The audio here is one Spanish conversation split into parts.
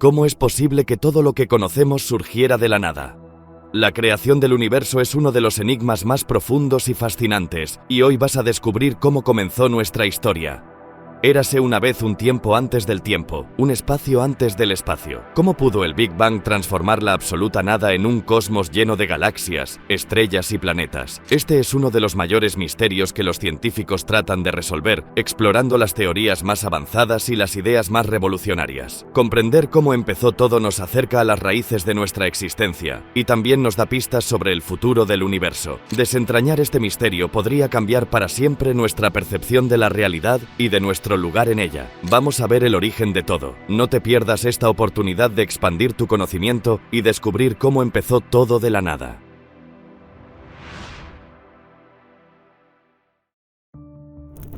¿Cómo es posible que todo lo que conocemos surgiera de la nada? La creación del universo es uno de los enigmas más profundos y fascinantes, y hoy vas a descubrir cómo comenzó nuestra historia. Érase una vez un tiempo antes del tiempo, un espacio antes del espacio. ¿Cómo pudo el Big Bang transformar la absoluta nada en un cosmos lleno de galaxias, estrellas y planetas? Este es uno de los mayores misterios que los científicos tratan de resolver, explorando las teorías más avanzadas y las ideas más revolucionarias. Comprender cómo empezó todo nos acerca a las raíces de nuestra existencia, y también nos da pistas sobre el futuro del universo. Desentrañar este misterio podría cambiar para siempre nuestra percepción de la realidad y de nuestro lugar en ella. Vamos a ver el origen de todo. No te pierdas esta oportunidad de expandir tu conocimiento y descubrir cómo empezó todo de la nada.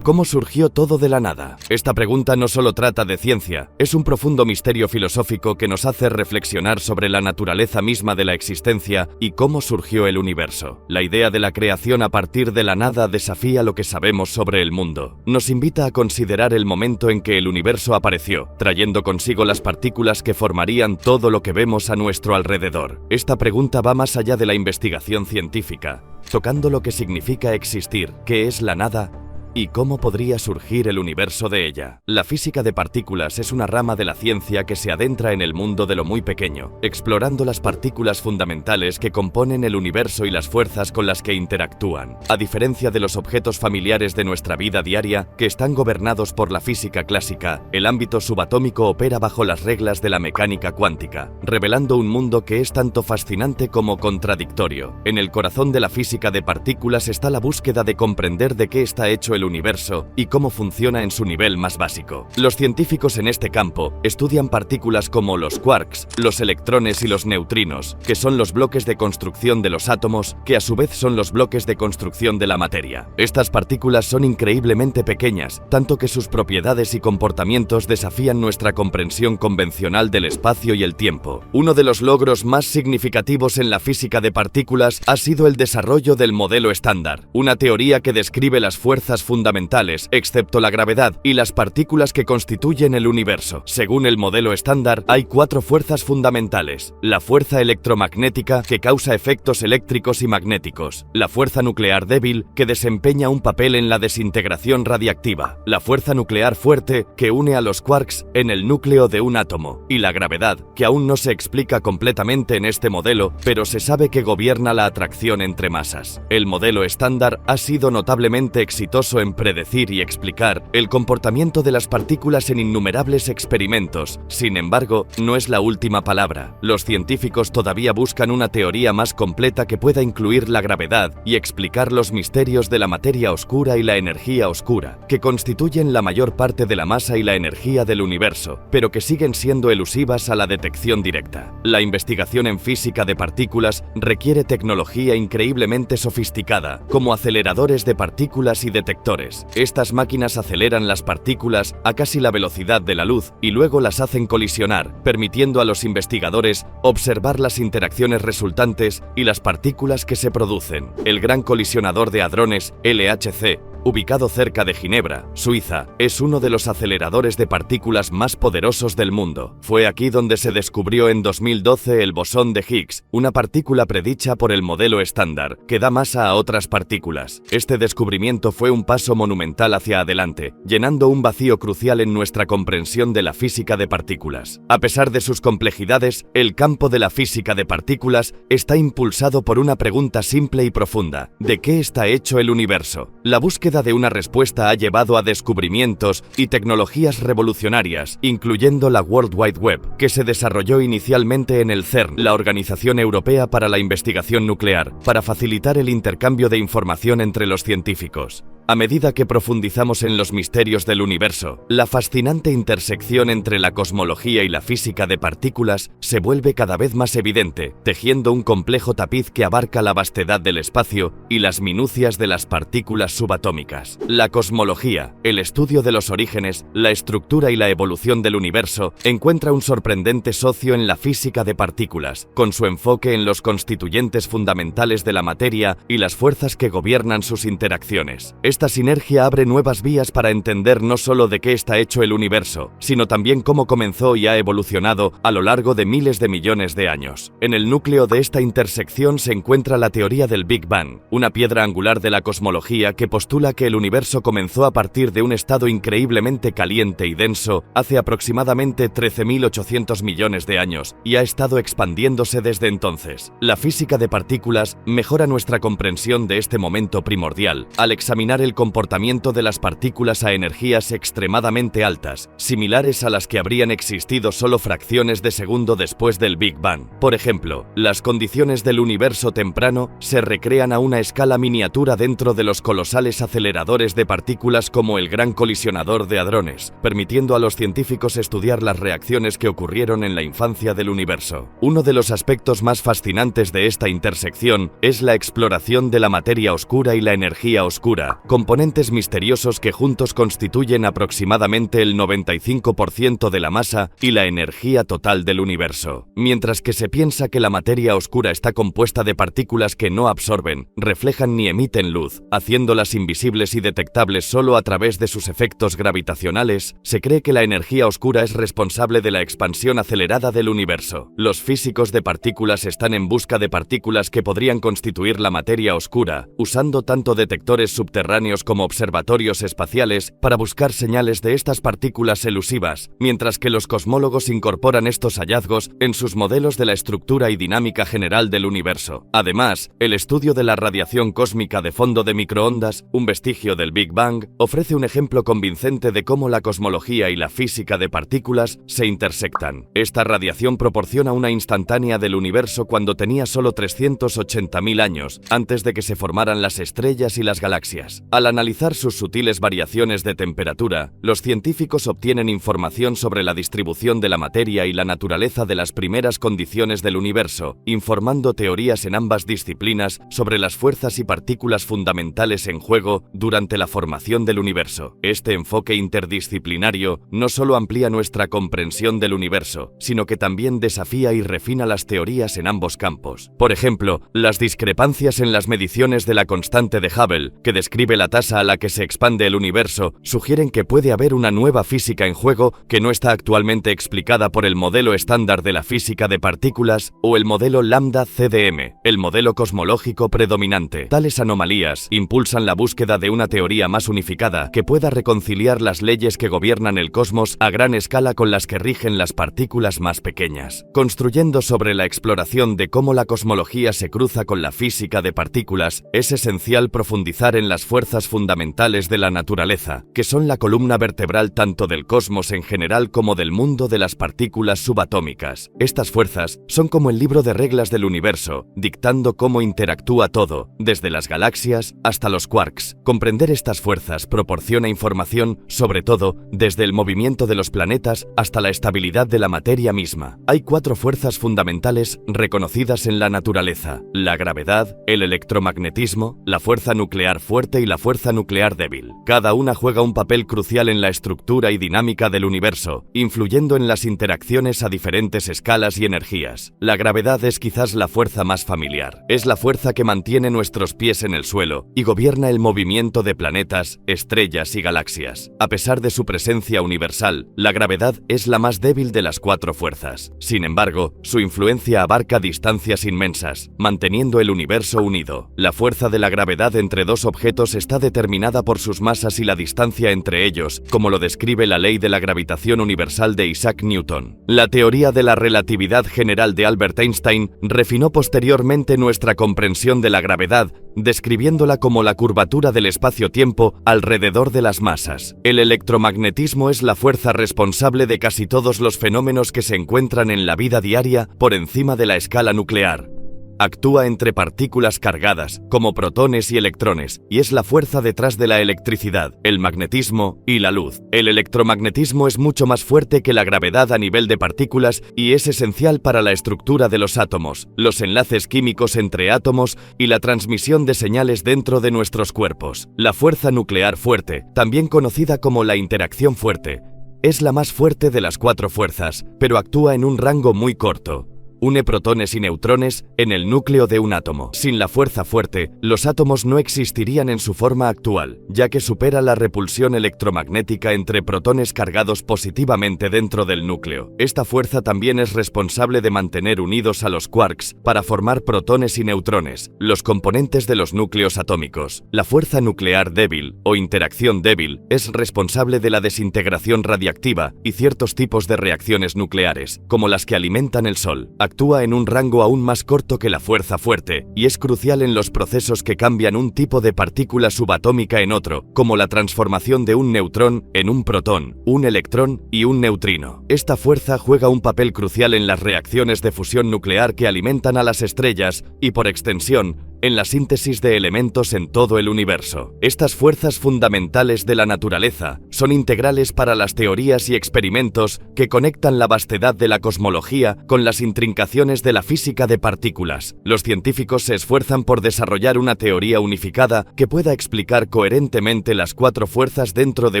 ¿Cómo surgió todo de la nada? Esta pregunta no solo trata de ciencia, es un profundo misterio filosófico que nos hace reflexionar sobre la naturaleza misma de la existencia y cómo surgió el universo. La idea de la creación a partir de la nada desafía lo que sabemos sobre el mundo. Nos invita a considerar el momento en que el universo apareció, trayendo consigo las partículas que formarían todo lo que vemos a nuestro alrededor. Esta pregunta va más allá de la investigación científica, tocando lo que significa existir, qué es la nada, ¿y cómo podría surgir el universo de ella? La física de partículas es una rama de la ciencia que se adentra en el mundo de lo muy pequeño, explorando las partículas fundamentales que componen el universo y las fuerzas con las que interactúan. A diferencia de los objetos familiares de nuestra vida diaria, que están gobernados por la física clásica, el ámbito subatómico opera bajo las reglas de la mecánica cuántica, revelando un mundo que es tanto fascinante como contradictorio. En el corazón de la física de partículas está la búsqueda de comprender de qué está hecho el universo y cómo funciona en su nivel más básico. Los científicos en este campo estudian partículas como los quarks, los electrones y los neutrinos, que son los bloques de construcción de los átomos, que a su vez son los bloques de construcción de la materia. Estas partículas son increíblemente pequeñas, tanto que sus propiedades y comportamientos desafían nuestra comprensión convencional del espacio y el tiempo. Uno de los logros más significativos en la física de partículas ha sido el desarrollo del modelo estándar, una teoría que describe las fuerzas fundamentales, excepto la gravedad, y las partículas que constituyen el universo. Según el modelo estándar, hay 4 fuerzas fundamentales: la fuerza electromagnética, que causa efectos eléctricos y magnéticos; la fuerza nuclear débil, que desempeña un papel en la desintegración radiactiva; la fuerza nuclear fuerte, que une a los quarks en el núcleo de un átomo; y la gravedad, que aún no se explica completamente en este modelo, pero se sabe que gobierna la atracción entre masas. El modelo estándar ha sido notablemente exitoso en predecir y explicar el comportamiento de las partículas en innumerables experimentos. Sin embargo, no es la última palabra. Los científicos todavía buscan una teoría más completa que pueda incluir la gravedad y explicar los misterios de la materia oscura y la energía oscura, que constituyen la mayor parte de la masa y la energía del universo, pero que siguen siendo elusivas a la detección directa. La investigación en física de partículas requiere tecnología increíblemente sofisticada, como aceleradores de partículas y detectores. Estas máquinas aceleran las partículas a casi la velocidad de la luz y luego las hacen colisionar, permitiendo a los investigadores observar las interacciones resultantes y las partículas que se producen. El Gran Colisionador de Hadrones, LHC, ubicado cerca de Ginebra, Suiza, es uno de los aceleradores de partículas más poderosos del mundo. Fue aquí donde se descubrió en 2012 el bosón de Higgs, una partícula predicha por el modelo estándar, que da masa a otras partículas. Este descubrimiento fue un paso monumental hacia adelante, llenando un vacío crucial en nuestra comprensión de la física de partículas. A pesar de sus complejidades, el campo de la física de partículas está impulsado por una pregunta simple y profunda: ¿de qué está hecho el universo? La búsqueda de una respuesta ha llevado a descubrimientos y tecnologías revolucionarias, incluyendo la World Wide Web, que se desarrolló inicialmente en el CERN, la Organización Europea para la Investigación Nuclear, para facilitar el intercambio de información entre los científicos. A medida que profundizamos en los misterios del universo, la fascinante intersección entre la cosmología y la física de partículas se vuelve cada vez más evidente, tejiendo un complejo tapiz que abarca la vastedad del espacio y las minucias de las partículas subatómicas. La cosmología, el estudio de los orígenes, la estructura y la evolución del universo, encuentra un sorprendente socio en la física de partículas, con su enfoque en los constituyentes fundamentales de la materia y las fuerzas que gobiernan sus interacciones. Esta sinergia abre nuevas vías para entender no solo de qué está hecho el universo, sino también cómo comenzó y ha evolucionado a lo largo de miles de millones de años. En el núcleo de esta intersección se encuentra la teoría del Big Bang, una piedra angular de la cosmología que postula que el universo comenzó a partir de un estado increíblemente caliente y denso hace aproximadamente 13.800 millones de años y ha estado expandiéndose desde entonces. La física de partículas mejora nuestra comprensión de este momento primordial al examinar el comportamiento de las partículas a energías extremadamente altas, similares a las que habrían existido solo fracciones de segundo después del Big Bang. Por ejemplo, las condiciones del universo temprano se recrean a una escala miniatura dentro de los colosales aceleradores de partículas como el Gran Colisionador de Hadrones, permitiendo a los científicos estudiar las reacciones que ocurrieron en la infancia del universo. Uno de los aspectos más fascinantes de esta intersección es la exploración de la materia oscura y la energía oscura, componentes misteriosos que juntos constituyen aproximadamente el 95% de la masa y la energía total del universo. Mientras que se piensa que la materia oscura está compuesta de partículas que no absorben, reflejan ni emiten luz, haciéndolas invisibles y detectables solo a través de sus efectos gravitacionales, se cree que la energía oscura es responsable de la expansión acelerada del universo. Los físicos de partículas están en busca de partículas que podrían constituir la materia oscura, usando tanto detectores subterráneos como observatorios espaciales para buscar señales de estas partículas elusivas, mientras que los cosmólogos incorporan estos hallazgos en sus modelos de la estructura y dinámica general del universo. Además, el estudio de la radiación cósmica de fondo de microondas, un vestigio del Big Bang, ofrece un ejemplo convincente de cómo la cosmología y la física de partículas se intersectan. Esta radiación proporciona una instantánea del universo cuando tenía solo 380.000 años, antes de que se formaran las estrellas y las galaxias. Al analizar sus sutiles variaciones de temperatura, los científicos obtienen información sobre la distribución de la materia y la naturaleza de las primeras condiciones del universo, informando teorías en ambas disciplinas sobre las fuerzas y partículas fundamentales en juego durante la formación del universo. Este enfoque interdisciplinario no solo amplía nuestra comprensión del universo, sino que también desafía y refina las teorías en ambos campos. Por ejemplo, las discrepancias en las mediciones de la constante de Hubble, que describe la tasa a la que se expande el universo, sugieren que puede haber una nueva física en juego que no está actualmente explicada por el modelo estándar de la física de partículas o el modelo lambda CDM, el modelo cosmológico predominante. Tales anomalías impulsan la búsqueda de una teoría más unificada que pueda reconciliar las leyes que gobiernan el cosmos a gran escala con las que rigen las partículas más pequeñas. Construyendo sobre la exploración de cómo la cosmología se cruza con la física de partículas, es esencial profundizar en las fuerzas fundamentales de la naturaleza, que son la columna vertebral tanto del cosmos en general como del mundo de las partículas subatómicas. Estas fuerzas son como el libro de reglas del universo, dictando cómo interactúa todo, desde las galaxias hasta los quarks. Comprender estas fuerzas proporciona información, sobre todo, desde el movimiento de los planetas hasta la estabilidad de la materia misma. Hay 4 fuerzas fundamentales reconocidas en la naturaleza: la gravedad, el electromagnetismo, la fuerza nuclear fuerte y la fuerza nuclear débil. Cada una juega un papel crucial en la estructura y dinámica del universo, influyendo en las interacciones a diferentes escalas y energías. La gravedad es quizás la fuerza más familiar. Es la fuerza que mantiene nuestros pies en el suelo y gobierna el movimiento de planetas, estrellas y galaxias. A pesar de su presencia universal, la gravedad es la más débil de las 4 fuerzas. Sin embargo, su influencia abarca distancias inmensas, manteniendo el universo unido. La fuerza de la gravedad entre dos objetos está determinada por sus masas y la distancia entre ellos, como lo describe la ley de la gravitación universal de Isaac Newton. La teoría de la relatividad general de Albert Einstein refinó posteriormente nuestra comprensión de la gravedad, describiéndola como la curvatura del espacio-tiempo alrededor de las masas. El electromagnetismo es la fuerza responsable de casi todos los fenómenos que se encuentran en la vida diaria por encima de la escala nuclear. Actúa entre partículas cargadas, como protones y electrones, y es la fuerza detrás de la electricidad, el magnetismo y la luz. El electromagnetismo es mucho más fuerte que la gravedad a nivel de partículas y es esencial para la estructura de los átomos, los enlaces químicos entre átomos y la transmisión de señales dentro de nuestros cuerpos. La fuerza nuclear fuerte, también conocida como la interacción fuerte, es la más fuerte de las 4 fuerzas, pero actúa en un rango muy corto. une protones y neutrones en el núcleo de un átomo. Sin la fuerza fuerte, los átomos no existirían en su forma actual, ya que supera la repulsión electromagnética entre protones cargados positivamente dentro del núcleo. Esta fuerza también es responsable de mantener unidos a los quarks para formar protones y neutrones, los componentes de los núcleos atómicos. La fuerza nuclear débil o interacción débil es responsable de la desintegración radiactiva y ciertos tipos de reacciones nucleares, como las que alimentan el Sol. Actúa en un rango aún más corto que la fuerza fuerte y es crucial en los procesos que cambian un tipo de partícula subatómica en otro, como la transformación de un neutrón en un protón, un electrón y un neutrino. Esta fuerza juega un papel crucial en las reacciones de fusión nuclear que alimentan a las estrellas y, por extensión, en la síntesis de elementos en todo el universo. Estas fuerzas fundamentales de la naturaleza son integrales para las teorías y experimentos que conectan la vastedad de la cosmología con las intrincaciones de la física de partículas. Los científicos se esfuerzan por desarrollar una teoría unificada que pueda explicar coherentemente las cuatro fuerzas dentro de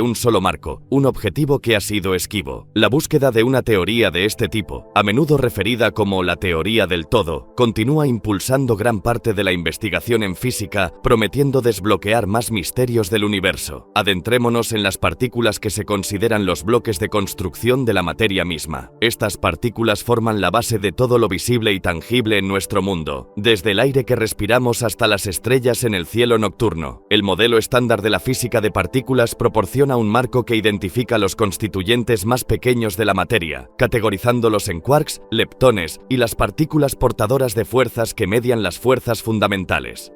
un solo marco, un objetivo que ha sido esquivo. La búsqueda de una teoría de este tipo, a menudo referida como la teoría del todo, continúa impulsando gran parte de la investigación en física, prometiendo desbloquear más misterios del universo. Adentrémonos en las partículas que se consideran los bloques de construcción de la materia misma. Estas partículas forman la base de todo lo visible y tangible en nuestro mundo, desde el aire que respiramos hasta las estrellas en el cielo nocturno. El modelo estándar de la física de partículas proporciona un marco que identifica los constituyentes más pequeños de la materia, categorizándolos en quarks, leptones y las partículas portadoras de fuerzas que median las fuerzas fundamentales.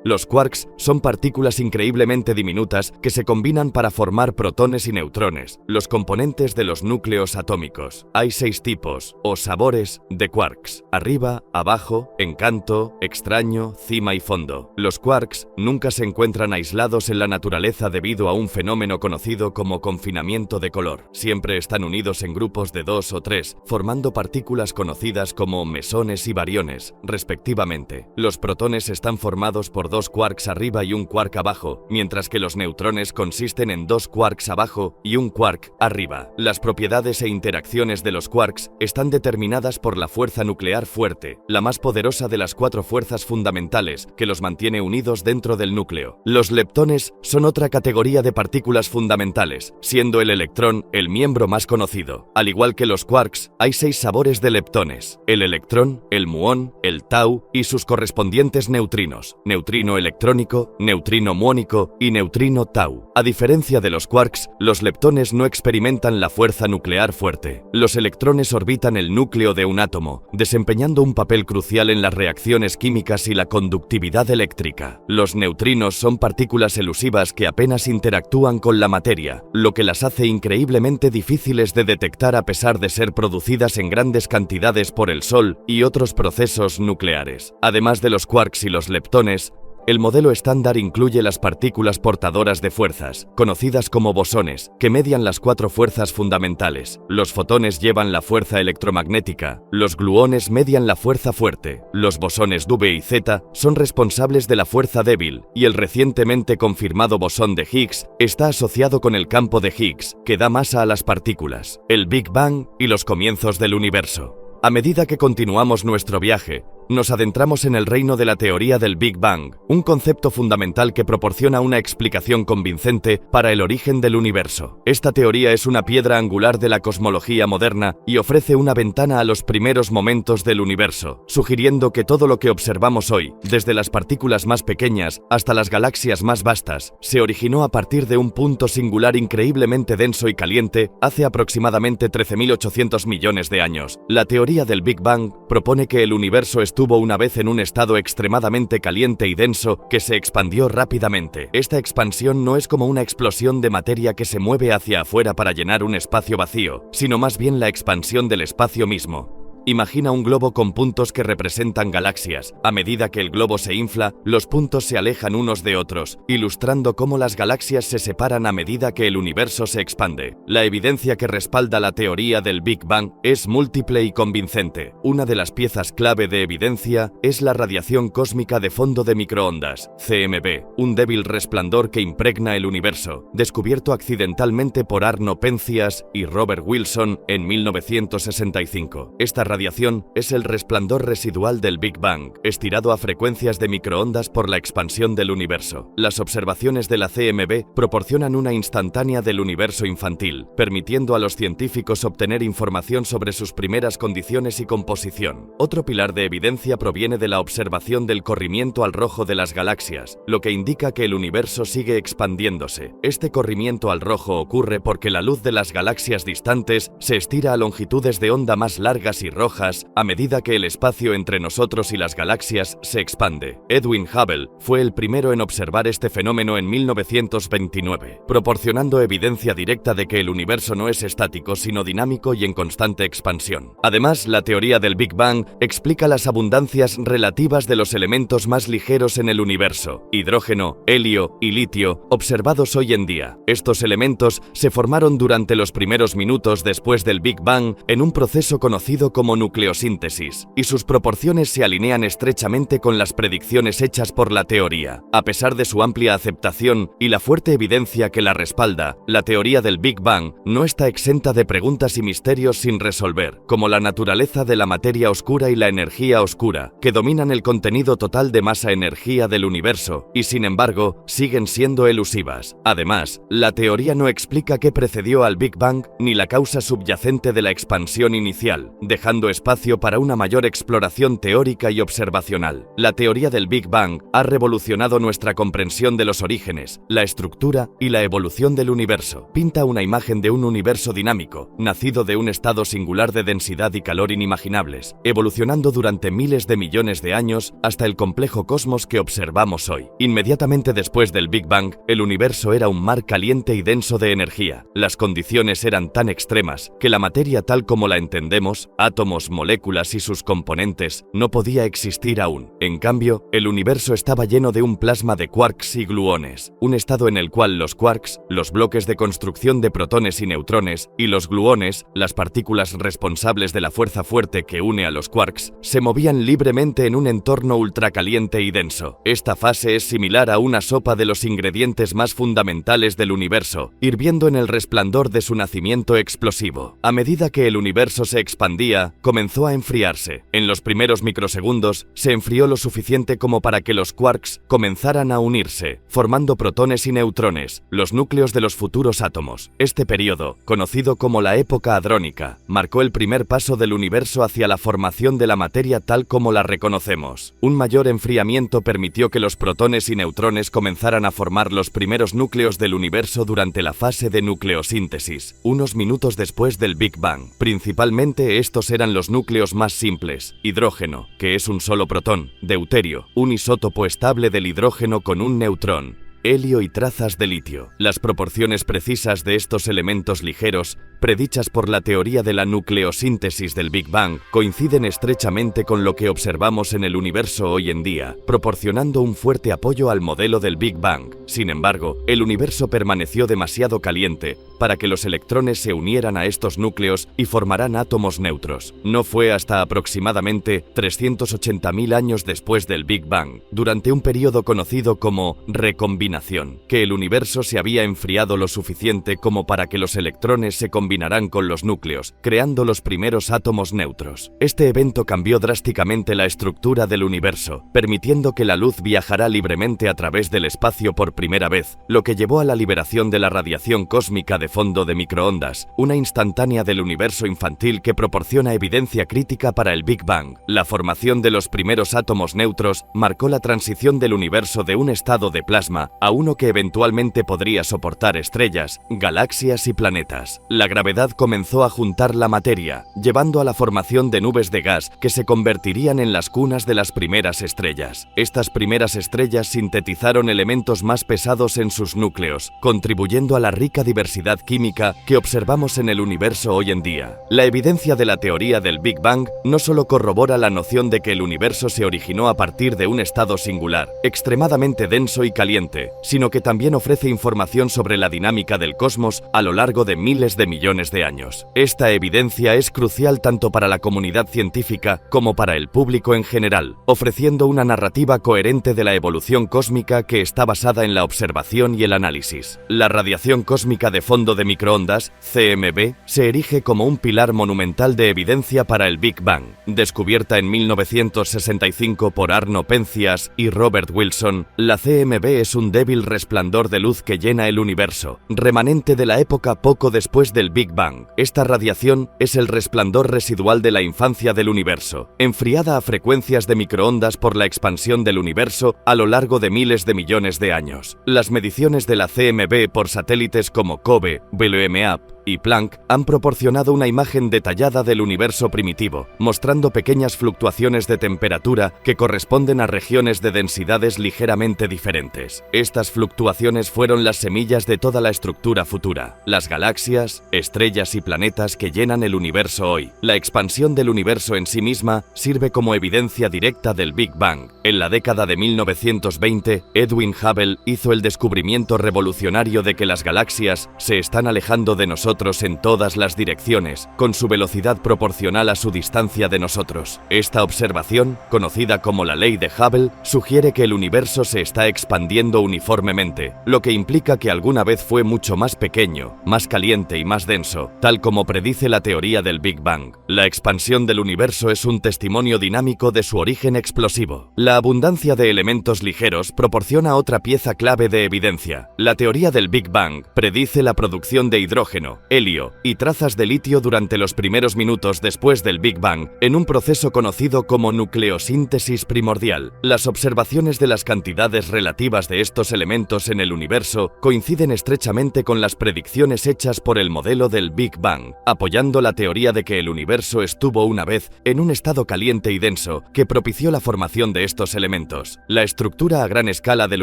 Los quarks son partículas increíblemente diminutas que se combinan para formar protones y neutrones, los componentes de los núcleos atómicos. Hay 6 tipos, o sabores, de quarks: arriba, abajo, encanto, extraño, cima y fondo. Los quarks nunca se encuentran aislados en la naturaleza debido a un fenómeno conocido como confinamiento de color. Siempre están unidos en grupos de 2 o 3, formando partículas conocidas como mesones y bariones, respectivamente. Los protones están formados por 2 quarks arriba y un quark abajo, mientras que los neutrones consisten en 2 quarks abajo y un quark arriba. Las propiedades e interacciones de los quarks están determinadas por la fuerza nuclear fuerte, la más poderosa de las 4 fuerzas fundamentales que los mantiene unidos dentro del núcleo. Los leptones son otra categoría de partículas fundamentales, siendo el electrón el miembro más conocido. Al igual que los quarks, hay 6 sabores de leptones: el electrón, el muón, el tau y sus correspondientes neutrinos: neutrino electrónico, neutrino muónico y neutrino tau. A diferencia de los quarks, los leptones no experimentan la fuerza nuclear fuerte. Los electrones orbitan el núcleo de un átomo, desempeñando un papel crucial en las reacciones químicas y la conductividad eléctrica. Los neutrinos son partículas elusivas que apenas interactúan con la materia, lo que las hace increíblemente difíciles de detectar a pesar de ser producidas en grandes cantidades por el Sol y otros procesos nucleares. Además de los quarks y los leptones, el modelo estándar incluye las partículas portadoras de fuerzas, conocidas como bosones, que median las 4 fuerzas fundamentales. Los fotones llevan la fuerza electromagnética, los gluones median la fuerza fuerte, los bosones W y Z son responsables de la fuerza débil, y el recientemente confirmado bosón de Higgs está asociado con el campo de Higgs, que da masa a las partículas. El Big Bang y los comienzos del universo. A medida que continuamos nuestro viaje, nos adentramos en el reino de la teoría del Big Bang, un concepto fundamental que proporciona una explicación convincente para el origen del universo. Esta teoría es una piedra angular de la cosmología moderna y ofrece una ventana a los primeros momentos del universo, sugiriendo que todo lo que observamos hoy, desde las partículas más pequeñas hasta las galaxias más vastas, se originó a partir de un punto singular increíblemente denso y caliente hace aproximadamente 13.800 millones de años. La teoría del Big Bang propone que el universo estuvo una vez en un estado extremadamente caliente y denso que se expandió rápidamente. Esta expansión no es como una explosión de materia que se mueve hacia afuera para llenar un espacio vacío, sino más bien la expansión del espacio mismo. Imagina un globo con puntos que representan galaxias. A medida que el globo se infla, los puntos se alejan unos de otros, ilustrando cómo las galaxias se separan a medida que el universo se expande. La evidencia que respalda la teoría del Big Bang es múltiple y convincente. Una de las piezas clave de evidencia es la radiación cósmica de fondo de microondas, CMB, un débil resplandor que impregna el universo, descubierto accidentalmente por Arno Penzias y Robert Wilson en 1965. Esta radiación radiación es el resplandor residual del Big Bang, estirado a frecuencias de microondas por la expansión del universo. Las observaciones de la CMB proporcionan una instantánea del universo infantil, permitiendo a los científicos obtener información sobre sus primeras condiciones y composición. Otro pilar de evidencia proviene de la observación del corrimiento al rojo de las galaxias, lo que indica que el universo sigue expandiéndose. Este corrimiento al rojo ocurre porque la luz de las galaxias distantes se estira a longitudes de onda más largas y rojas a medida que el espacio entre nosotros y las galaxias se expande. Edwin Hubble fue el primero en observar este fenómeno en 1929, proporcionando evidencia directa de que el universo no es estático sino dinámico y en constante expansión. Además, la teoría del Big Bang explica las abundancias relativas de los elementos más ligeros en el universo, hidrógeno, helio y litio, observados hoy en día. Estos elementos se formaron durante los primeros minutos después del Big Bang en un proceso conocido como nucleosíntesis, y sus proporciones se alinean estrechamente con las predicciones hechas por la teoría. A pesar de su amplia aceptación y la fuerte evidencia que la respalda, la teoría del Big Bang no está exenta de preguntas y misterios sin resolver, como la naturaleza de la materia oscura y la energía oscura, que dominan el contenido total de masa-energía del universo, y sin embargo, siguen siendo elusivas. Además, la teoría no explica qué precedió al Big Bang ni la causa subyacente de la expansión inicial, dejando espacio para una mayor exploración teórica y observacional. La teoría del Big Bang ha revolucionado nuestra comprensión de los orígenes, la estructura y la evolución del universo. Pinta una imagen de un universo dinámico, nacido de un estado singular de densidad y calor inimaginables, evolucionando durante miles de millones de años hasta el complejo cosmos que observamos hoy. Inmediatamente después del Big Bang, el universo era un mar caliente y denso de energía. Las condiciones eran tan extremas que la materia tal como la entendemos, átomos, moléculas y sus componentes, no podía existir aún. En cambio, el universo estaba lleno de un plasma de quarks y gluones, un estado en el cual los quarks, los bloques de construcción de protones y neutrones, y los gluones, las partículas responsables de la fuerza fuerte que une a los quarks, se movían libremente en un entorno ultracaliente y denso. Esta fase es similar a una sopa de los ingredientes más fundamentales del universo, hirviendo en el resplandor de su nacimiento explosivo. A medida que el universo se expandía, comenzó a enfriarse. En los primeros microsegundos, se enfrió lo suficiente como para que los quarks comenzaran a unirse, formando protones y neutrones, los núcleos de los futuros átomos. Este periodo, conocido como la época hadrónica, marcó el primer paso del universo hacia la formación de la materia tal como la reconocemos. Un mayor enfriamiento permitió que los protones y neutrones comenzaran a formar los primeros núcleos del universo durante la fase de nucleosíntesis, unos minutos después del Big Bang. Principalmente estos eran los núcleos más simples: hidrógeno, que es un solo protón; deuterio, un isótopo estable del hidrógeno con un neutrón; helio y trazas de litio. Las proporciones precisas de estos elementos ligeros, predichas por la teoría de la nucleosíntesis del Big Bang, coinciden estrechamente con lo que observamos en el universo hoy en día, proporcionando un fuerte apoyo al modelo del Big Bang. Sin embargo, el universo permaneció demasiado caliente para que los electrones se unieran a estos núcleos y formaran átomos neutros. No fue hasta aproximadamente 380.000 años después del Big Bang, durante un periodo conocido como recombinación, que el universo se había enfriado lo suficiente como para que los electrones se combinarán con los núcleos, creando los primeros átomos neutros. Este evento cambió drásticamente la estructura del universo, permitiendo que la luz viajara libremente a través del espacio por primera vez, lo que llevó a la liberación de la radiación cósmica de fondo de microondas, una instantánea del universo infantil que proporciona evidencia crítica para el Big Bang. La formación de los primeros átomos neutros marcó la transición del universo de un estado de plasma a uno que eventualmente podría soportar estrellas, galaxias y planetas. La gravedad comenzó a juntar la materia, llevando a la formación de nubes de gas que se convertirían en las cunas de las primeras estrellas. Estas primeras estrellas sintetizaron elementos más pesados en sus núcleos, contribuyendo a la rica diversidad química que observamos en el universo hoy en día. La evidencia de la teoría del Big Bang no solo corrobora la noción de que el universo se originó a partir de un estado singular, extremadamente denso y caliente, sino que también ofrece información sobre la dinámica del cosmos a lo largo de miles de millones millones de años. Esta evidencia es crucial tanto para la comunidad científica como para el público en general, ofreciendo una narrativa coherente de la evolución cósmica que está basada en la observación y el análisis. La radiación cósmica de fondo de microondas, CMB, se erige como un pilar monumental de evidencia para el Big Bang. Descubierta en 1965 por Arno Penzias y Robert Wilson, la CMB es un débil resplandor de luz que llena el universo, remanente de la época poco después del Big Bang. Esta radiación es el resplandor residual de la infancia del universo, enfriada a frecuencias de microondas por la expansión del universo a lo largo de miles de millones de años. Las mediciones de la CMB por satélites como COBE, WMAP y Planck han proporcionado una imagen detallada del universo primitivo, mostrando pequeñas fluctuaciones de temperatura que corresponden a regiones de densidades ligeramente diferentes. Estas fluctuaciones fueron las semillas de toda la estructura futura, las galaxias, estrellas y planetas que llenan el universo hoy. La expansión del universo en sí misma sirve como evidencia directa del Big Bang. En la década de 1920, Edwin Hubble hizo el descubrimiento revolucionario de que las galaxias se están alejando de nosotros en todas las direcciones, con su velocidad proporcional a su distancia de nosotros. Esta observación, conocida como la ley de Hubble, sugiere que el universo se está expandiendo uniformemente, lo que implica que alguna vez fue mucho más pequeño, más caliente y más denso, tal como predice la teoría del Big Bang. La expansión del universo es un testimonio dinámico de su origen explosivo. La abundancia de elementos ligeros proporciona otra pieza clave de evidencia. La teoría del Big Bang predice la producción de hidrógeno, helio y trazas de litio durante los primeros minutos después del Big Bang, en un proceso conocido como nucleosíntesis primordial. Las observaciones de las cantidades relativas de estos elementos en el universo coinciden estrechamente con las predicciones hechas por el modelo del Big Bang, apoyando la teoría de que el universo estuvo una vez en un estado caliente y denso que propició la formación de estos elementos. La estructura a gran escala del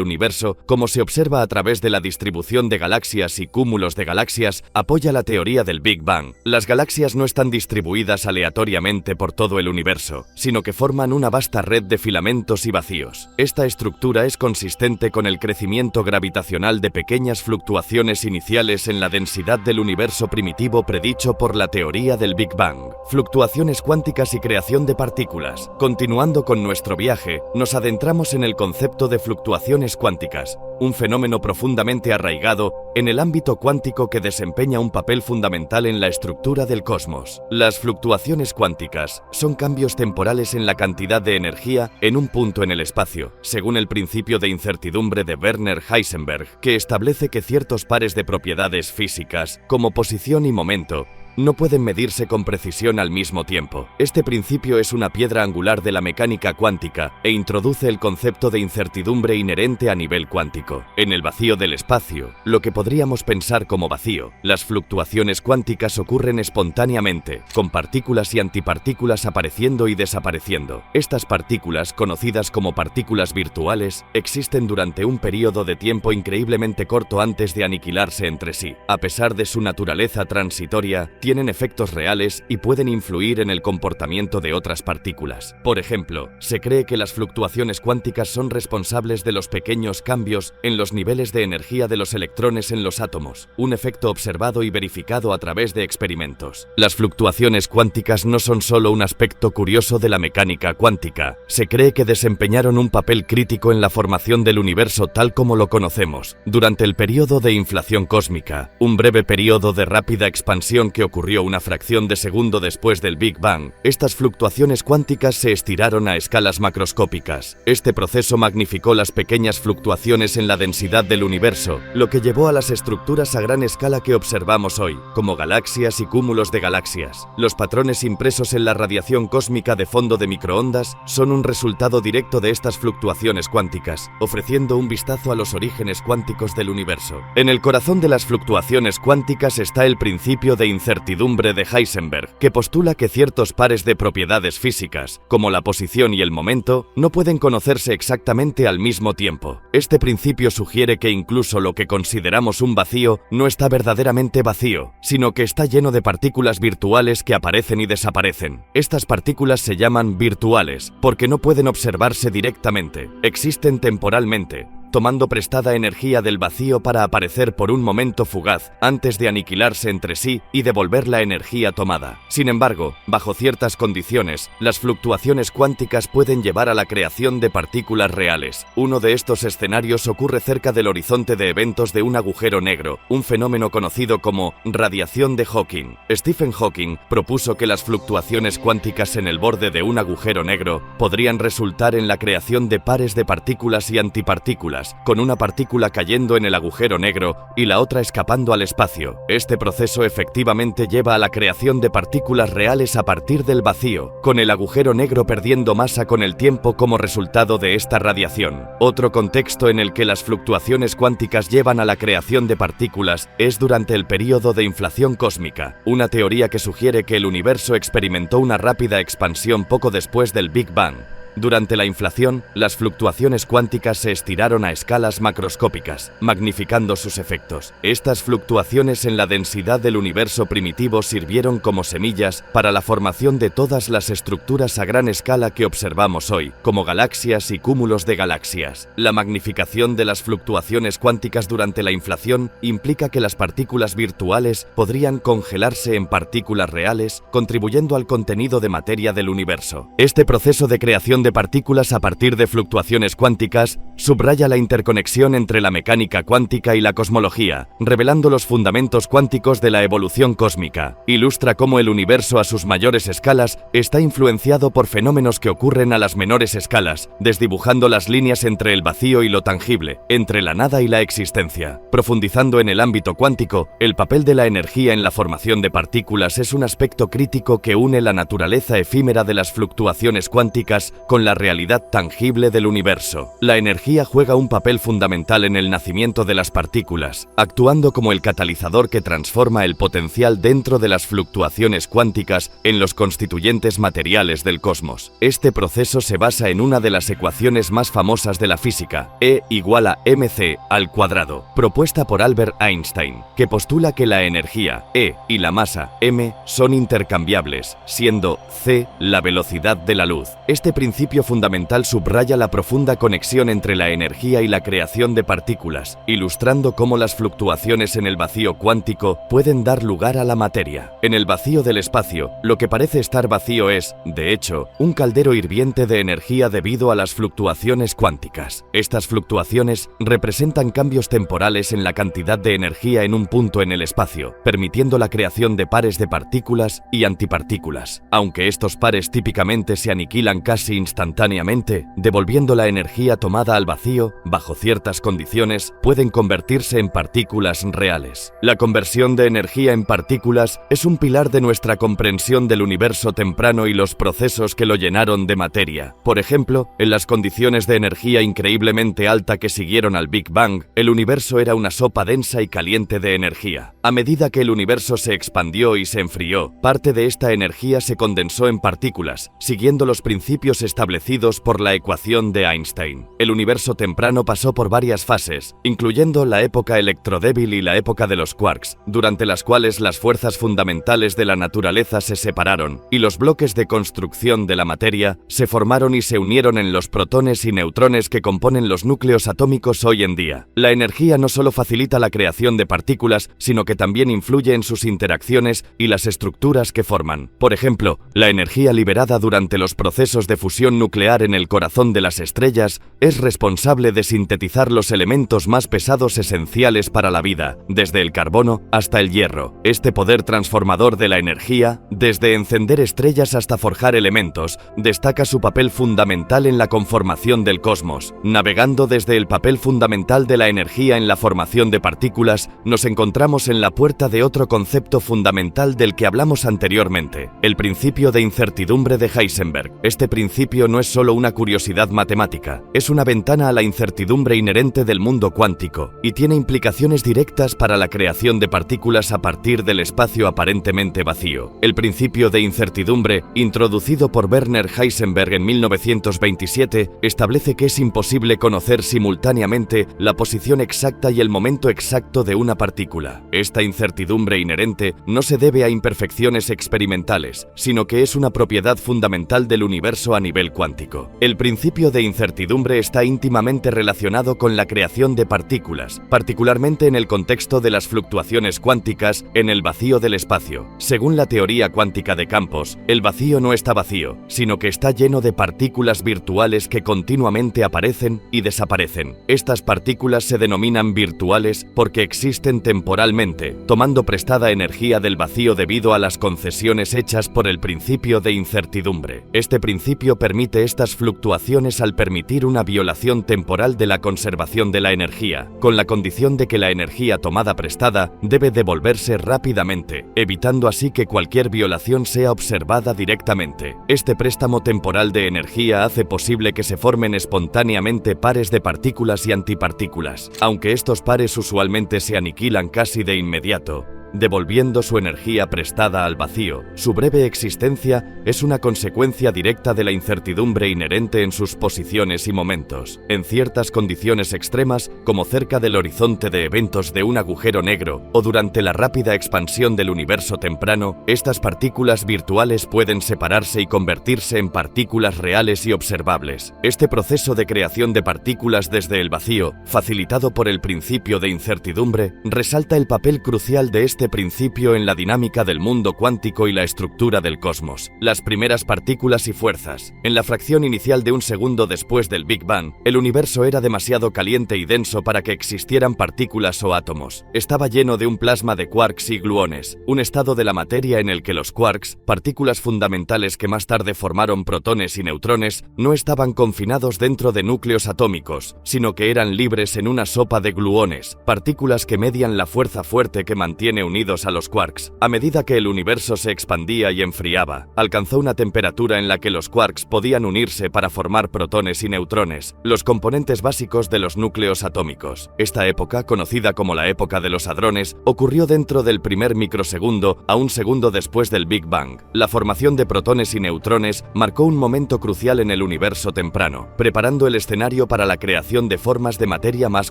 universo, como se observa a través de la distribución de galaxias y cúmulos de galaxias, apoya la teoría del Big Bang. Las galaxias no están distribuidas aleatoriamente por todo el universo, sino que forman una vasta red de filamentos y vacíos. Esta estructura es consistente con el crecimiento gravitacional de pequeñas fluctuaciones iniciales en la densidad del universo primitivo predicho por la teoría del Big Bang. Fluctuaciones cuánticas y creación de partículas. Continuando con nuestro viaje, nos adentramos en el concepto de fluctuaciones cuánticas, un fenómeno profundamente arraigado en el ámbito cuántico que desempeña un papel fundamental en la estructura del cosmos. Las fluctuaciones cuánticas son cambios temporales en la cantidad de energía en un punto en el espacio, según el principio de incertidumbre de Werner Heisenberg, que establece que ciertos pares de propiedades físicas, como posición y momento, no pueden medirse con precisión al mismo tiempo. Este principio es una piedra angular de la mecánica cuántica e introduce el concepto de incertidumbre inherente a nivel cuántico. En el vacío del espacio, lo que podríamos pensar como vacío, las fluctuaciones cuánticas ocurren espontáneamente, con partículas y antipartículas apareciendo y desapareciendo. Estas partículas, conocidas como partículas virtuales, existen durante un periodo de tiempo increíblemente corto antes de aniquilarse entre sí. A pesar de su naturaleza transitoria, tienen efectos reales y pueden influir en el comportamiento de otras partículas. Por ejemplo, se cree que las fluctuaciones cuánticas son responsables de los pequeños cambios en los niveles de energía de los electrones en los átomos, un efecto observado y verificado a través de experimentos. Las fluctuaciones cuánticas no son solo un aspecto curioso de la mecánica cuántica, se cree que desempeñaron un papel crítico en la formación del universo tal como lo conocemos. Durante el periodo de inflación cósmica, un breve periodo de rápida expansión que ocurrió una fracción de segundo después del Big Bang, estas fluctuaciones cuánticas se estiraron a escalas macroscópicas. Este proceso magnificó las pequeñas fluctuaciones en la densidad del universo, lo que llevó a las estructuras a gran escala que observamos hoy, como galaxias y cúmulos de galaxias. Los patrones impresos en la radiación cósmica de fondo de microondas son un resultado directo de estas fluctuaciones cuánticas, ofreciendo un vistazo a los orígenes cuánticos del universo. En el corazón de las fluctuaciones cuánticas está el principio de incertidumbre de Heisenberg, que postula que ciertos pares de propiedades físicas, como la posición y el momento, no pueden conocerse exactamente al mismo tiempo. Este principio sugiere que incluso lo que consideramos un vacío no está verdaderamente vacío, sino que está lleno de partículas virtuales que aparecen y desaparecen. Estas partículas se llaman virtuales porque no pueden observarse directamente, existen temporalmente, tomando prestada energía del vacío para aparecer por un momento fugaz, antes de aniquilarse entre sí y devolver la energía tomada. Sin embargo, bajo ciertas condiciones, las fluctuaciones cuánticas pueden llevar a la creación de partículas reales. Uno de estos escenarios ocurre cerca del horizonte de eventos de un agujero negro, un fenómeno conocido como radiación de Hawking. Stephen Hawking propuso que las fluctuaciones cuánticas en el borde de un agujero negro podrían resultar en la creación de pares de partículas y antipartículas, con una partícula cayendo en el agujero negro y la otra escapando al espacio. Este proceso efectivamente lleva a la creación de partículas reales a partir del vacío, con el agujero negro perdiendo masa con el tiempo como resultado de esta radiación. Otro contexto en el que las fluctuaciones cuánticas llevan a la creación de partículas es durante el período de inflación cósmica, una teoría que sugiere que el universo experimentó una rápida expansión poco después del Big Bang. Durante la inflación, las fluctuaciones cuánticas se estiraron a escalas macroscópicas, magnificando sus efectos. Estas fluctuaciones en la densidad del universo primitivo sirvieron como semillas para la formación de todas las estructuras a gran escala que observamos hoy, como galaxias y cúmulos de galaxias. La magnificación de las fluctuaciones cuánticas durante la inflación implica que las partículas virtuales podrían congelarse en partículas reales, contribuyendo al contenido de materia del universo. Este proceso de creación de partículas a partir de fluctuaciones cuánticas subraya la interconexión entre la mecánica cuántica y la cosmología, revelando los fundamentos cuánticos de la evolución cósmica. Ilustra cómo el universo a sus mayores escalas está influenciado por fenómenos que ocurren a las menores escalas, desdibujando las líneas entre el vacío y lo tangible, entre la nada y la existencia. Profundizando en el ámbito cuántico, el papel de la energía en la formación de partículas es un aspecto crítico que une la naturaleza efímera de las fluctuaciones cuánticas con la realidad tangible del universo. La energía juega un papel fundamental en el nacimiento de las partículas, actuando como el catalizador que transforma el potencial dentro de las fluctuaciones cuánticas en los constituyentes materiales del cosmos. Este proceso se basa en una de las ecuaciones más famosas de la física, E igual a mc², propuesta por Albert Einstein, que postula que la energía, E, y la masa, m, son intercambiables, siendo c la velocidad de la luz. Este principio fundamental subraya la profunda conexión entre la energía y la creación de partículas, ilustrando cómo las fluctuaciones en el vacío cuántico pueden dar lugar a la materia. En el vacío del espacio, lo que parece estar vacío es, de hecho, un caldero hirviente de energía debido a las fluctuaciones cuánticas. Estas fluctuaciones representan cambios temporales en la cantidad de energía en un punto en el espacio, permitiendo la creación de pares de partículas y antipartículas. Aunque estos pares típicamente se aniquilan casi instantáneamente, devolviendo la energía tomada al vacío, bajo ciertas condiciones, pueden convertirse en partículas reales. La conversión de energía en partículas es un pilar de nuestra comprensión del universo temprano y los procesos que lo llenaron de materia. Por ejemplo, en las condiciones de energía increíblemente alta que siguieron al Big Bang, el universo era una sopa densa y caliente de energía. A medida que el universo se expandió y se enfrió, parte de esta energía se condensó en partículas, siguiendo los principios establecidos por la ecuación de Einstein. El universo temprano pasó por varias fases, incluyendo la época electrodébil y la época de los quarks, durante las cuales las fuerzas fundamentales de la naturaleza se separaron, y los bloques de construcción de la materia se formaron y se unieron en los protones y neutrones que componen los núcleos atómicos hoy en día. La energía no solo facilita la creación de partículas, sino que también influye en sus interacciones y las estructuras que forman. Por ejemplo, la energía liberada durante los procesos de fusión nuclear en el corazón de las estrellas es responsable de sintetizar los elementos más pesados esenciales para la vida, desde el carbono hasta el hierro. Este poder transformador de la energía, desde encender estrellas hasta forjar elementos, destaca su papel fundamental en la conformación del cosmos. Navegando desde el papel fundamental de la energía en la formación de partículas, nos encontramos en la puerta de otro concepto fundamental del que hablamos anteriormente, el principio de incertidumbre de Heisenberg. Este principio no es solo una curiosidad matemática, es una ventana a la incertidumbre inherente del mundo cuántico, y tiene implicaciones directas para la creación de partículas a partir del espacio aparentemente vacío. El principio de incertidumbre, introducido por Werner Heisenberg en 1927, establece que es imposible conocer simultáneamente la posición exacta y el momento exacto de una partícula. Esta incertidumbre inherente no se debe a imperfecciones experimentales, sino que es una propiedad fundamental del universo a nivel nivel cuántico. El principio de incertidumbre está íntimamente relacionado con la creación de partículas, particularmente en el contexto de las fluctuaciones cuánticas en el vacío del espacio. Según la teoría cuántica de campos, el vacío no está vacío, sino que está lleno de partículas virtuales que continuamente aparecen y desaparecen. Estas partículas se denominan virtuales porque existen temporalmente, tomando prestada energía del vacío debido a las concesiones hechas por el principio de incertidumbre. Este principio permite estas fluctuaciones al permitir una violación temporal de la conservación de la energía, con la condición de que la energía tomada prestada debe devolverse rápidamente, evitando así que cualquier violación sea observada directamente. Este préstamo temporal de energía hace posible que se formen espontáneamente pares de partículas y antipartículas, aunque estos pares usualmente se aniquilan casi de inmediato, devolviendo su energía prestada al vacío. Su breve existencia es una consecuencia directa de la incertidumbre inherente en sus posiciones y momentos. En ciertas condiciones extremas, como cerca del horizonte de eventos de un agujero negro o durante la rápida expansión del universo temprano, estas partículas virtuales pueden separarse y convertirse en partículas reales y observables. Este proceso de creación de partículas desde el vacío, facilitado por el principio de incertidumbre, resalta el papel crucial de este principio en la dinámica del mundo cuántico y la estructura del cosmos. Las primeras partículas y fuerzas. En la fracción inicial de un segundo después del Big Bang, el universo era demasiado caliente y denso para que existieran partículas o átomos. Estaba lleno de un plasma de quarks y gluones, un estado de la materia en el que los quarks, partículas fundamentales que más tarde formaron protones y neutrones, no estaban confinados dentro de núcleos atómicos, sino que eran libres en una sopa de gluones, partículas que median la fuerza fuerte que mantiene unidos a los quarks. A medida que el universo se expandía y enfriaba, alcanzó una temperatura en la que los quarks podían unirse para formar protones y neutrones, los componentes básicos de los núcleos atómicos. Esta época, conocida como la época de los hadrones, ocurrió dentro del primer microsegundo a un segundo después del Big Bang. La formación de protones y neutrones marcó un momento crucial en el universo temprano, preparando el escenario para la creación de formas de materia más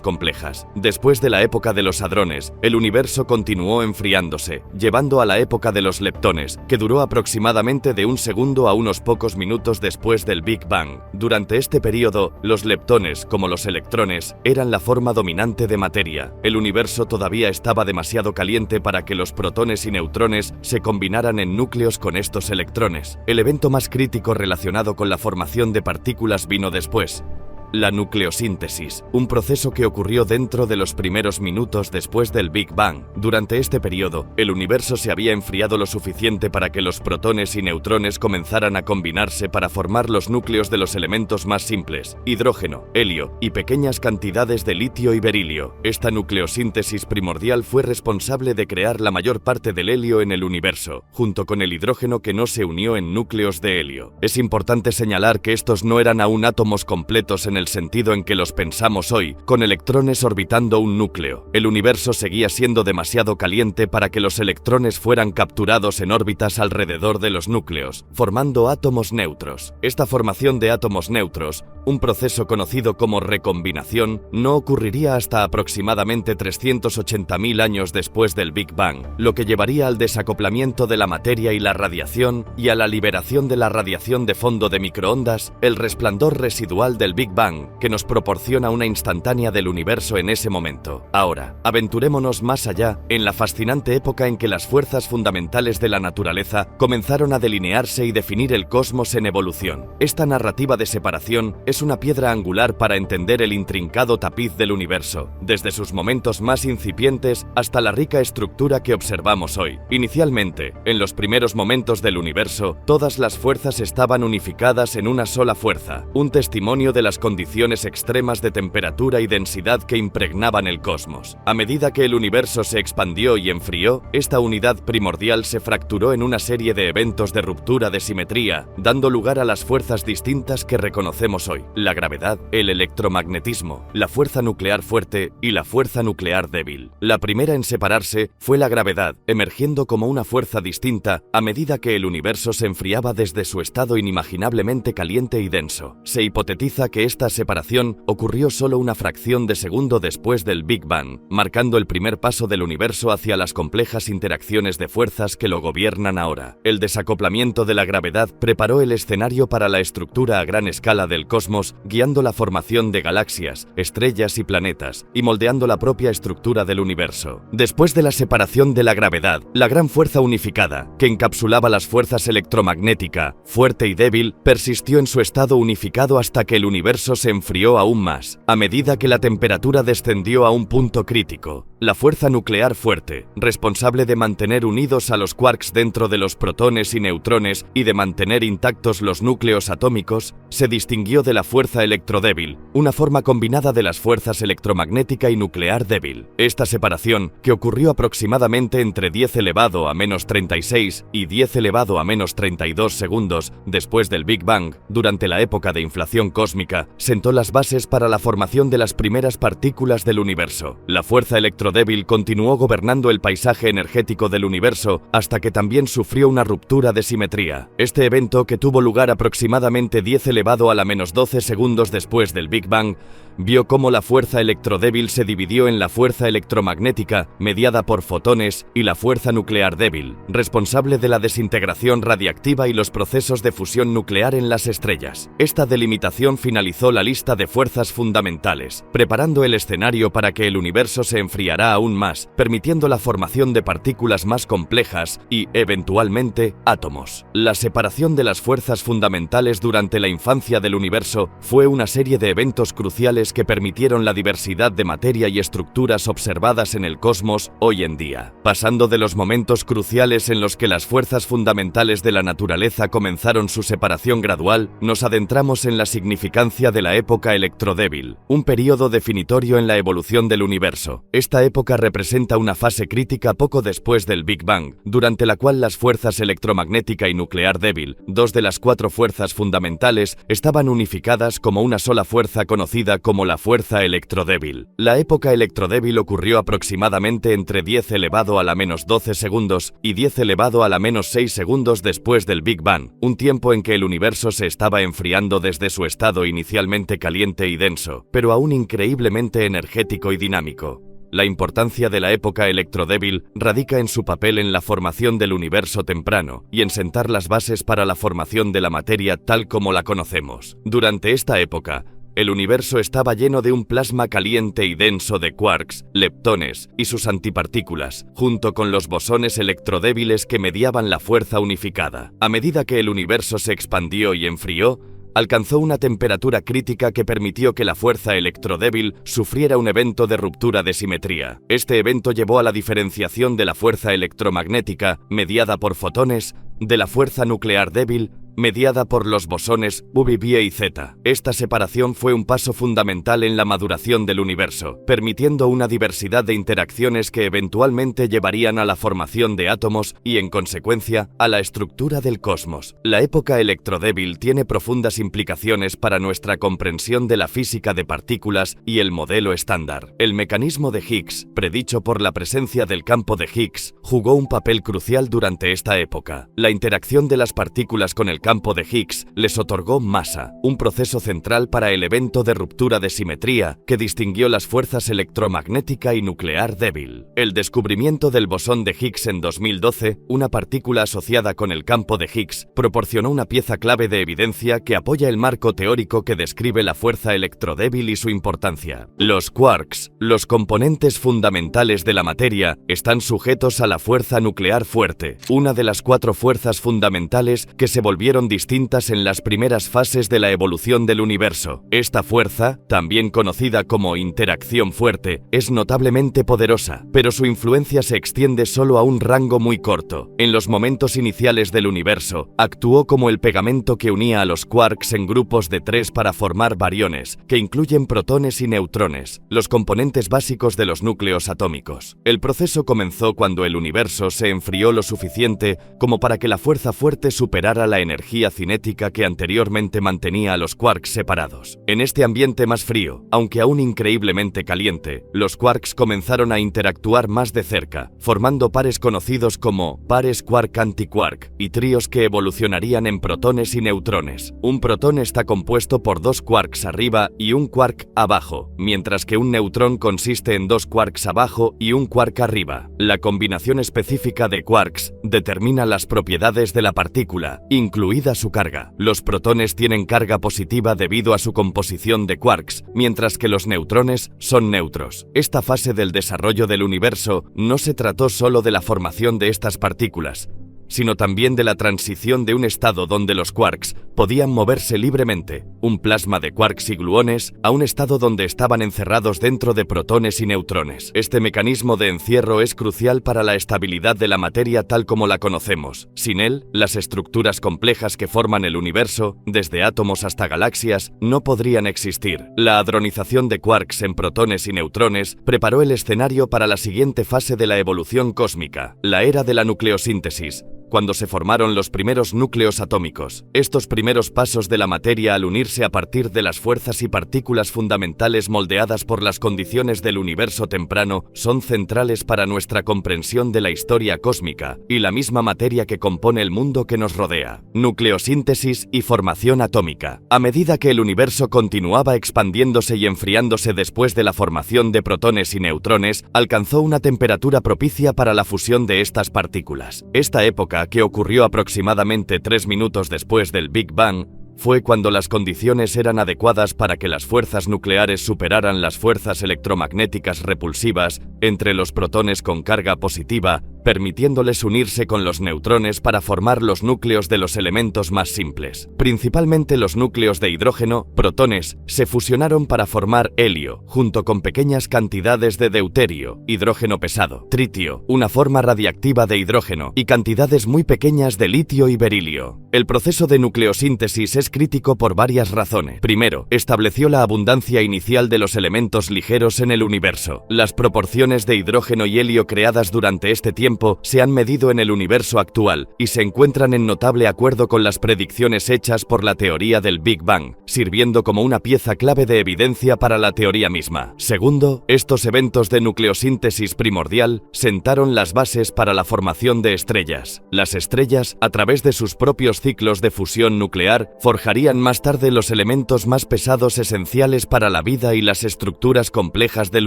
complejas. Después de la época de los hadrones, el universo continuó enfriándose, llevando a la época de los leptones, que duró aproximadamente de un segundo a unos pocos minutos después del Big Bang. Durante este periodo, los leptones, como los electrones, eran la forma dominante de materia. El universo todavía estaba demasiado caliente para que los protones y neutrones se combinaran en núcleos con estos electrones. El evento más crítico relacionado con la formación de partículas vino después. La nucleosíntesis, un proceso que ocurrió dentro de los primeros minutos después del Big Bang. Durante este periodo, el universo se había enfriado lo suficiente para que los protones y neutrones comenzaran a combinarse para formar los núcleos de los elementos más simples, hidrógeno, helio y pequeñas cantidades de litio y berilio. Esta nucleosíntesis primordial fue responsable de crear la mayor parte del helio en el universo, junto con el hidrógeno que no se unió en núcleos de helio. Es importante señalar que estos no eran aún átomos completos en el sentido en que los pensamos hoy, con electrones orbitando un núcleo. El universo seguía siendo demasiado caliente para que los electrones fueran capturados en órbitas alrededor de los núcleos, formando átomos neutros. Esta formación de átomos neutros, un proceso conocido como recombinación, no ocurriría hasta aproximadamente 380.000 años después del Big Bang, lo que llevaría al desacoplamiento de la materia y la radiación y a la liberación de la radiación de fondo de microondas, el resplandor residual del Big Bang, que nos proporciona una instantánea del universo en ese momento. Ahora, aventurémonos más allá, en la fascinante época en que las fuerzas fundamentales de la naturaleza comenzaron a delinearse y definir el cosmos en evolución. Esta narrativa de separación es una piedra angular para entender el intrincado tapiz del universo, desde sus momentos más incipientes hasta la rica estructura que observamos hoy. Inicialmente, en los primeros momentos del universo, todas las fuerzas estaban unificadas en una sola fuerza, un testimonio de las condiciones extremas de temperatura y densidad que impregnaban el cosmos. A medida que el universo se expandió y enfrió, esta unidad primordial se fracturó en una serie de eventos de ruptura de simetría, dando lugar a las fuerzas distintas que reconocemos hoy: la gravedad, el electromagnetismo, la fuerza nuclear fuerte y la fuerza nuclear débil. La primera en separarse fue la gravedad, emergiendo como una fuerza distinta a medida que el universo se enfriaba desde su estado inimaginablemente caliente y denso. Se hipotetiza que esta Esta separación ocurrió solo una fracción de segundo después del Big Bang, marcando el primer paso del universo hacia las complejas interacciones de fuerzas que lo gobiernan ahora. El desacoplamiento de la gravedad preparó el escenario para la estructura a gran escala del cosmos, guiando la formación de galaxias, estrellas y planetas, y moldeando la propia estructura del universo. Después de la separación de la gravedad, la gran fuerza unificada, que encapsulaba las fuerzas electromagnética, fuerte y débil, persistió en su estado unificado hasta que el universo se enfrió aún más, a medida que la temperatura descendió a un punto crítico. La fuerza nuclear fuerte, responsable de mantener unidos a los quarks dentro de los protones y neutrones y de mantener intactos los núcleos atómicos, se distinguió de la fuerza electrodébil, una forma combinada de las fuerzas electromagnética y nuclear débil. Esta separación, que ocurrió aproximadamente entre 10 elevado a menos 36 y 10 elevado a menos 32 segundos después del Big Bang, durante la época de inflación cósmica, sentó las bases para la formación de las primeras partículas del universo. La fuerza electrodébil continuó gobernando el paisaje energético del universo hasta que también sufrió una ruptura de simetría. Este evento, que tuvo lugar aproximadamente 10 elevado a la menos 12 segundos después del Big Bang, vio cómo la fuerza electrodébil se dividió en la fuerza electromagnética, mediada por fotones, y la fuerza nuclear débil, responsable de la desintegración radiactiva y los procesos de fusión nuclear en las estrellas. Esta delimitación finalizó la lista de fuerzas fundamentales, preparando el escenario para que el universo se enfriará aún más, permitiendo la formación de partículas más complejas y, eventualmente, átomos. La separación de las fuerzas fundamentales durante la infancia del universo fue una serie de eventos cruciales que permitieron la diversidad de materia y estructuras observadas en el cosmos hoy en día. Pasando de los momentos cruciales en los que las fuerzas fundamentales de la naturaleza comenzaron su separación gradual, nos adentramos en la significancia de la época electrodébil, un período definitorio en la evolución del universo. Esta época representa una fase crítica poco después del Big Bang, durante la cual las fuerzas electromagnética y nuclear débil, dos de las 4 fuerzas fundamentales, estaban unificadas como una sola fuerza conocida como la fuerza electrodébil. La época electrodébil ocurrió aproximadamente entre 10 elevado a la menos 12 segundos y 10 elevado a la menos 6 segundos después del Big Bang, un tiempo en que el universo se estaba enfriando desde su estado inicialmente caliente y denso, pero aún increíblemente energético y dinámico. La importancia de la época electrodébil radica en su papel en la formación del universo temprano y en sentar las bases para la formación de la materia tal como la conocemos. Durante esta época, el universo estaba lleno de un plasma caliente y denso de quarks, leptones y sus antipartículas, junto con los bosones electrodébiles que mediaban la fuerza unificada. A medida que el universo se expandió y enfrió, alcanzó una temperatura crítica que permitió que la fuerza electrodébil sufriera un evento de ruptura de simetría. Este evento llevó a la diferenciación de la fuerza electromagnética, mediada por fotones, de la fuerza nuclear débil, mediada por los bosones UV y Z. Esta separación fue un paso fundamental en la maduración del universo, permitiendo una diversidad de interacciones que eventualmente llevarían a la formación de átomos y, en consecuencia, a la estructura del cosmos. La época electrodébil tiene profundas implicaciones para nuestra comprensión de la física de partículas y el modelo estándar. El mecanismo de Higgs, predicho por la presencia del campo de Higgs, jugó un papel crucial durante esta época. La interacción de las partículas con el campo de Higgs les otorgó masa, un proceso central para el evento de ruptura de simetría que distinguió las fuerzas electromagnética y nuclear débil. El descubrimiento del bosón de Higgs en 2012, una partícula asociada con el campo de Higgs, proporcionó una pieza clave de evidencia que apoya el marco teórico que describe la fuerza electrodébil y su importancia. Los quarks, los componentes fundamentales de la materia, están sujetos a la fuerza nuclear fuerte, una de las 4 fuerzas fundamentales que se volvieron distintas en las primeras fases de la evolución del universo. Esta fuerza, también conocida como interacción fuerte, es notablemente poderosa, pero su influencia se extiende solo a un rango muy corto. En los momentos iniciales del universo, actuó como el pegamento que unía a los quarks en grupos de 3 para formar bariones, que incluyen protones y neutrones, los componentes básicos de los núcleos atómicos. El proceso comenzó cuando el universo se enfrió lo suficiente como para que la fuerza fuerte superara la energía energía cinética que anteriormente mantenía a los quarks separados. En este ambiente más frío, aunque aún increíblemente caliente, los quarks comenzaron a interactuar más de cerca, formando pares conocidos como pares quark-antiquark y tríos que evolucionarían en protones y neutrones. Un protón está compuesto por dos quarks arriba y un quark abajo, mientras que un neutrón consiste en dos quarks abajo y un quark arriba. La combinación específica de quarks determina las propiedades de la partícula, incluida su carga. Los protones tienen carga positiva debido a su composición de quarks, mientras que los neutrones son neutros. Esta fase del desarrollo del universo no se trató solo de la formación de estas partículas, sino también de la transición de un estado donde los quarks podían moverse libremente, un plasma de quarks y gluones, a un estado donde estaban encerrados dentro de protones y neutrones. Este mecanismo de encierro es crucial para la estabilidad de la materia tal como la conocemos. Sin él, las estructuras complejas que forman el universo, desde átomos hasta galaxias, no podrían existir. La hadronización de quarks en protones y neutrones preparó el escenario para la siguiente fase de la evolución cósmica, la era de la nucleosíntesis, cuando se formaron los primeros núcleos atómicos. Estos primeros pasos de la materia al unirse a partir de las fuerzas y partículas fundamentales moldeadas por las condiciones del universo temprano son centrales para nuestra comprensión de la historia cósmica y la misma materia que compone el mundo que nos rodea. Nucleosíntesis y formación atómica. A medida que el universo continuaba expandiéndose y enfriándose después de la formación de protones y neutrones, alcanzó una temperatura propicia para la fusión de estas partículas. Esta época, que ocurrió aproximadamente 3 minutos después del Big Bang, fue cuando las condiciones eran adecuadas para que las fuerzas nucleares superaran las fuerzas electromagnéticas repulsivas entre los protones con carga positiva, permitiéndoles unirse con los neutrones para formar los núcleos de los elementos más simples. Principalmente los núcleos de hidrógeno, protones, se fusionaron para formar helio, junto con pequeñas cantidades de deuterio, hidrógeno pesado, tritio, una forma radiactiva de hidrógeno, y cantidades muy pequeñas de litio y berilio. El proceso de nucleosíntesis es crítico por varias razones. Primero, estableció la abundancia inicial de los elementos ligeros en el universo. Las proporciones de hidrógeno y helio creadas durante este tiempo se han medido en el universo actual y se encuentran en notable acuerdo con las predicciones hechas por la teoría del Big Bang, sirviendo como una pieza clave de evidencia para la teoría misma. Segundo, estos eventos de nucleosíntesis primordial sentaron las bases para la formación de estrellas. Las estrellas, a través de sus propios ciclos de fusión nuclear, forjarían más tarde los elementos más pesados esenciales para la vida y las estructuras complejas del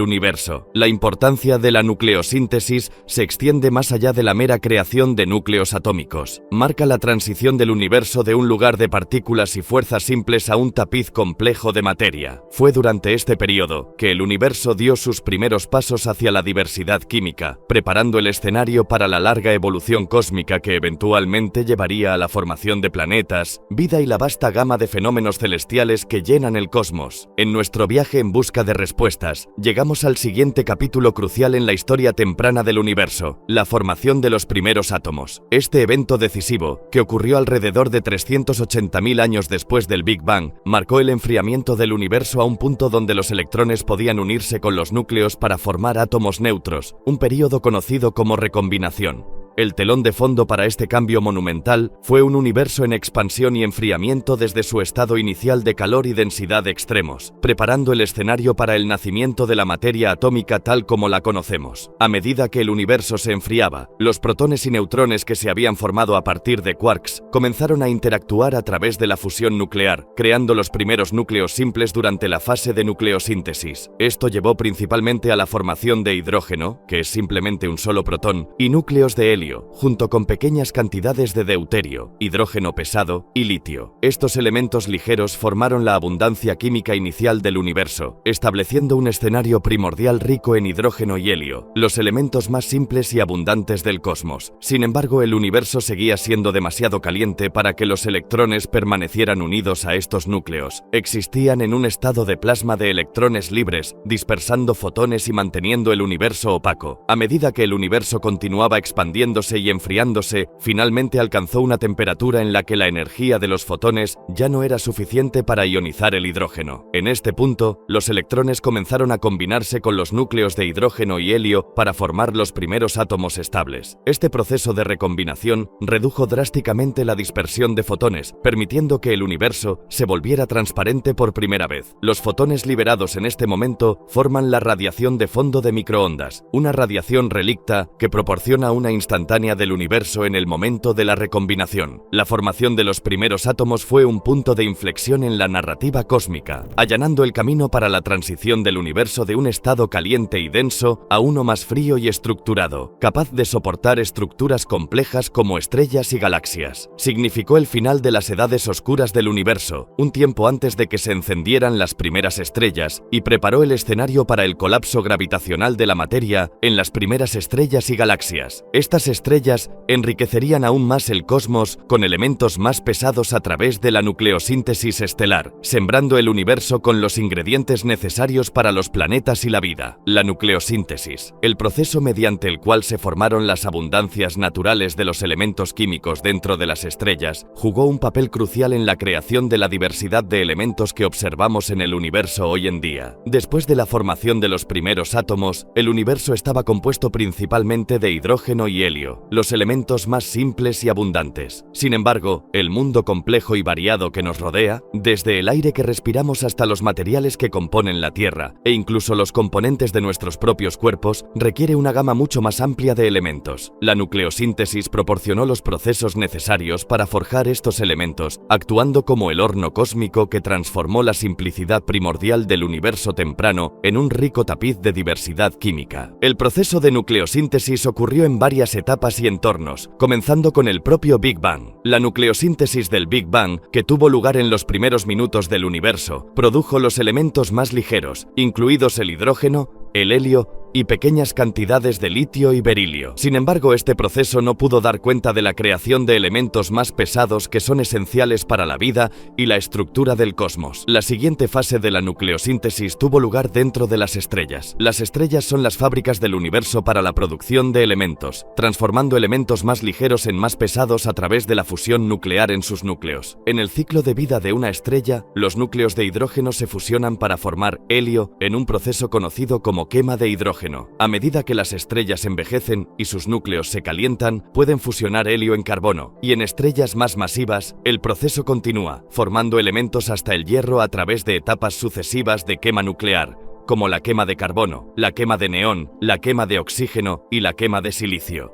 universo. La importancia de la nucleosíntesis se extiende más allá de la mera creación de núcleos atómicos. Marca la transición del universo de un lugar de partículas y fuerzas simples a un tapiz complejo de materia. Fue durante este periodo que el universo dio sus primeros pasos hacia la diversidad química, preparando el escenario para la larga evolución cósmica que eventualmente llevaría a la formación de planetas, vida y la vasta gama de fenómenos celestiales que llenan el cosmos. En nuestro viaje en busca de respuestas, llegamos al siguiente capítulo crucial en la historia temprana del universo, la formación de los primeros átomos. Este evento decisivo, que ocurrió alrededor de 380.000 años después del Big Bang, marcó el enfriamiento del universo a un punto donde los electrones podían unirse con los núcleos para formar átomos neutros, un período conocido como recombinación. El telón de fondo para este cambio monumental fue un universo en expansión y enfriamiento desde su estado inicial de calor y densidad extremos, preparando el escenario para el nacimiento de la materia atómica tal como la conocemos. A medida que el universo se enfriaba, los protones y neutrones que se habían formado a partir de quarks comenzaron a interactuar a través de la fusión nuclear, creando los primeros núcleos simples durante la fase de nucleosíntesis. Esto llevó principalmente a la formación de hidrógeno, que es simplemente un solo protón, y núcleos de helio, junto con pequeñas cantidades de deuterio, hidrógeno pesado y litio. Estos elementos ligeros formaron la abundancia química inicial del universo, estableciendo un escenario primordial rico en hidrógeno y helio, los elementos más simples y abundantes del cosmos. Sin embargo, el universo seguía siendo demasiado caliente para que los electrones permanecieran unidos a estos núcleos. Existían en un estado de plasma de electrones libres, dispersando fotones y manteniendo el universo opaco. A medida que el universo continuaba expandiendo expandiéndose y enfriándose, finalmente alcanzó una temperatura en la que la energía de los fotones ya no era suficiente para ionizar el hidrógeno. En este punto, los electrones comenzaron a combinarse con los núcleos de hidrógeno y helio para formar los primeros átomos estables. Este proceso de recombinación redujo drásticamente la dispersión de fotones, permitiendo que el universo se volviera transparente por primera vez. Los fotones liberados en este momento forman la radiación de fondo de microondas, una radiación relicta que proporciona una instantánea del universo en el momento de la recombinación. La formación de los primeros átomos fue un punto de inflexión en la narrativa cósmica, allanando el camino para la transición del universo de un estado caliente y denso a uno más frío y estructurado, capaz de soportar estructuras complejas como estrellas y galaxias. Significó el final de las edades oscuras del universo, un tiempo antes de que se encendieran las primeras estrellas, y preparó el escenario para el colapso gravitacional de la materia en las primeras estrellas y galaxias. Estas estrellas enriquecerían aún más el cosmos con elementos más pesados a través de la nucleosíntesis estelar, sembrando el universo con los ingredientes necesarios para los planetas y la vida. La nucleosíntesis, el proceso mediante el cual se formaron las abundancias naturales de los elementos químicos dentro de las estrellas, jugó un papel crucial en la creación de la diversidad de elementos que observamos en el universo hoy en día. Después de la formación de los primeros átomos, el universo estaba compuesto principalmente de hidrógeno y helio, los elementos más simples y abundantes. Sin embargo, el mundo complejo y variado que nos rodea, desde el aire que respiramos hasta los materiales que componen la Tierra, e incluso los componentes de nuestros propios cuerpos, requiere una gama mucho más amplia de elementos. La nucleosíntesis proporcionó los procesos necesarios para forjar estos elementos, actuando como el horno cósmico que transformó la simplicidad primordial del universo temprano en un rico tapiz de diversidad química. El proceso de nucleosíntesis ocurrió en varias etapas y entornos, comenzando con el propio Big Bang. La nucleosíntesis del Big Bang, que tuvo lugar en los primeros minutos del universo, produjo los elementos más ligeros, incluidos el hidrógeno, el helio y pequeñas cantidades de litio y berilio. Sin embargo, este proceso no pudo dar cuenta de la creación de elementos más pesados que son esenciales para la vida y la estructura del cosmos. La siguiente fase de la nucleosíntesis tuvo lugar dentro de las estrellas. Las estrellas son las fábricas del universo para la producción de elementos, transformando elementos más ligeros en más pesados a través de la fusión nuclear en sus núcleos. En el ciclo de vida de una estrella, los núcleos de hidrógeno se fusionan para formar helio en un proceso conocido como quema de hidrógeno. A medida que las estrellas envejecen y sus núcleos se calientan, pueden fusionar helio en carbono, y en estrellas más masivas, el proceso continúa, formando elementos hasta el hierro a través de etapas sucesivas de quema nuclear, como la quema de carbono, la quema de neón, la quema de oxígeno y la quema de silicio.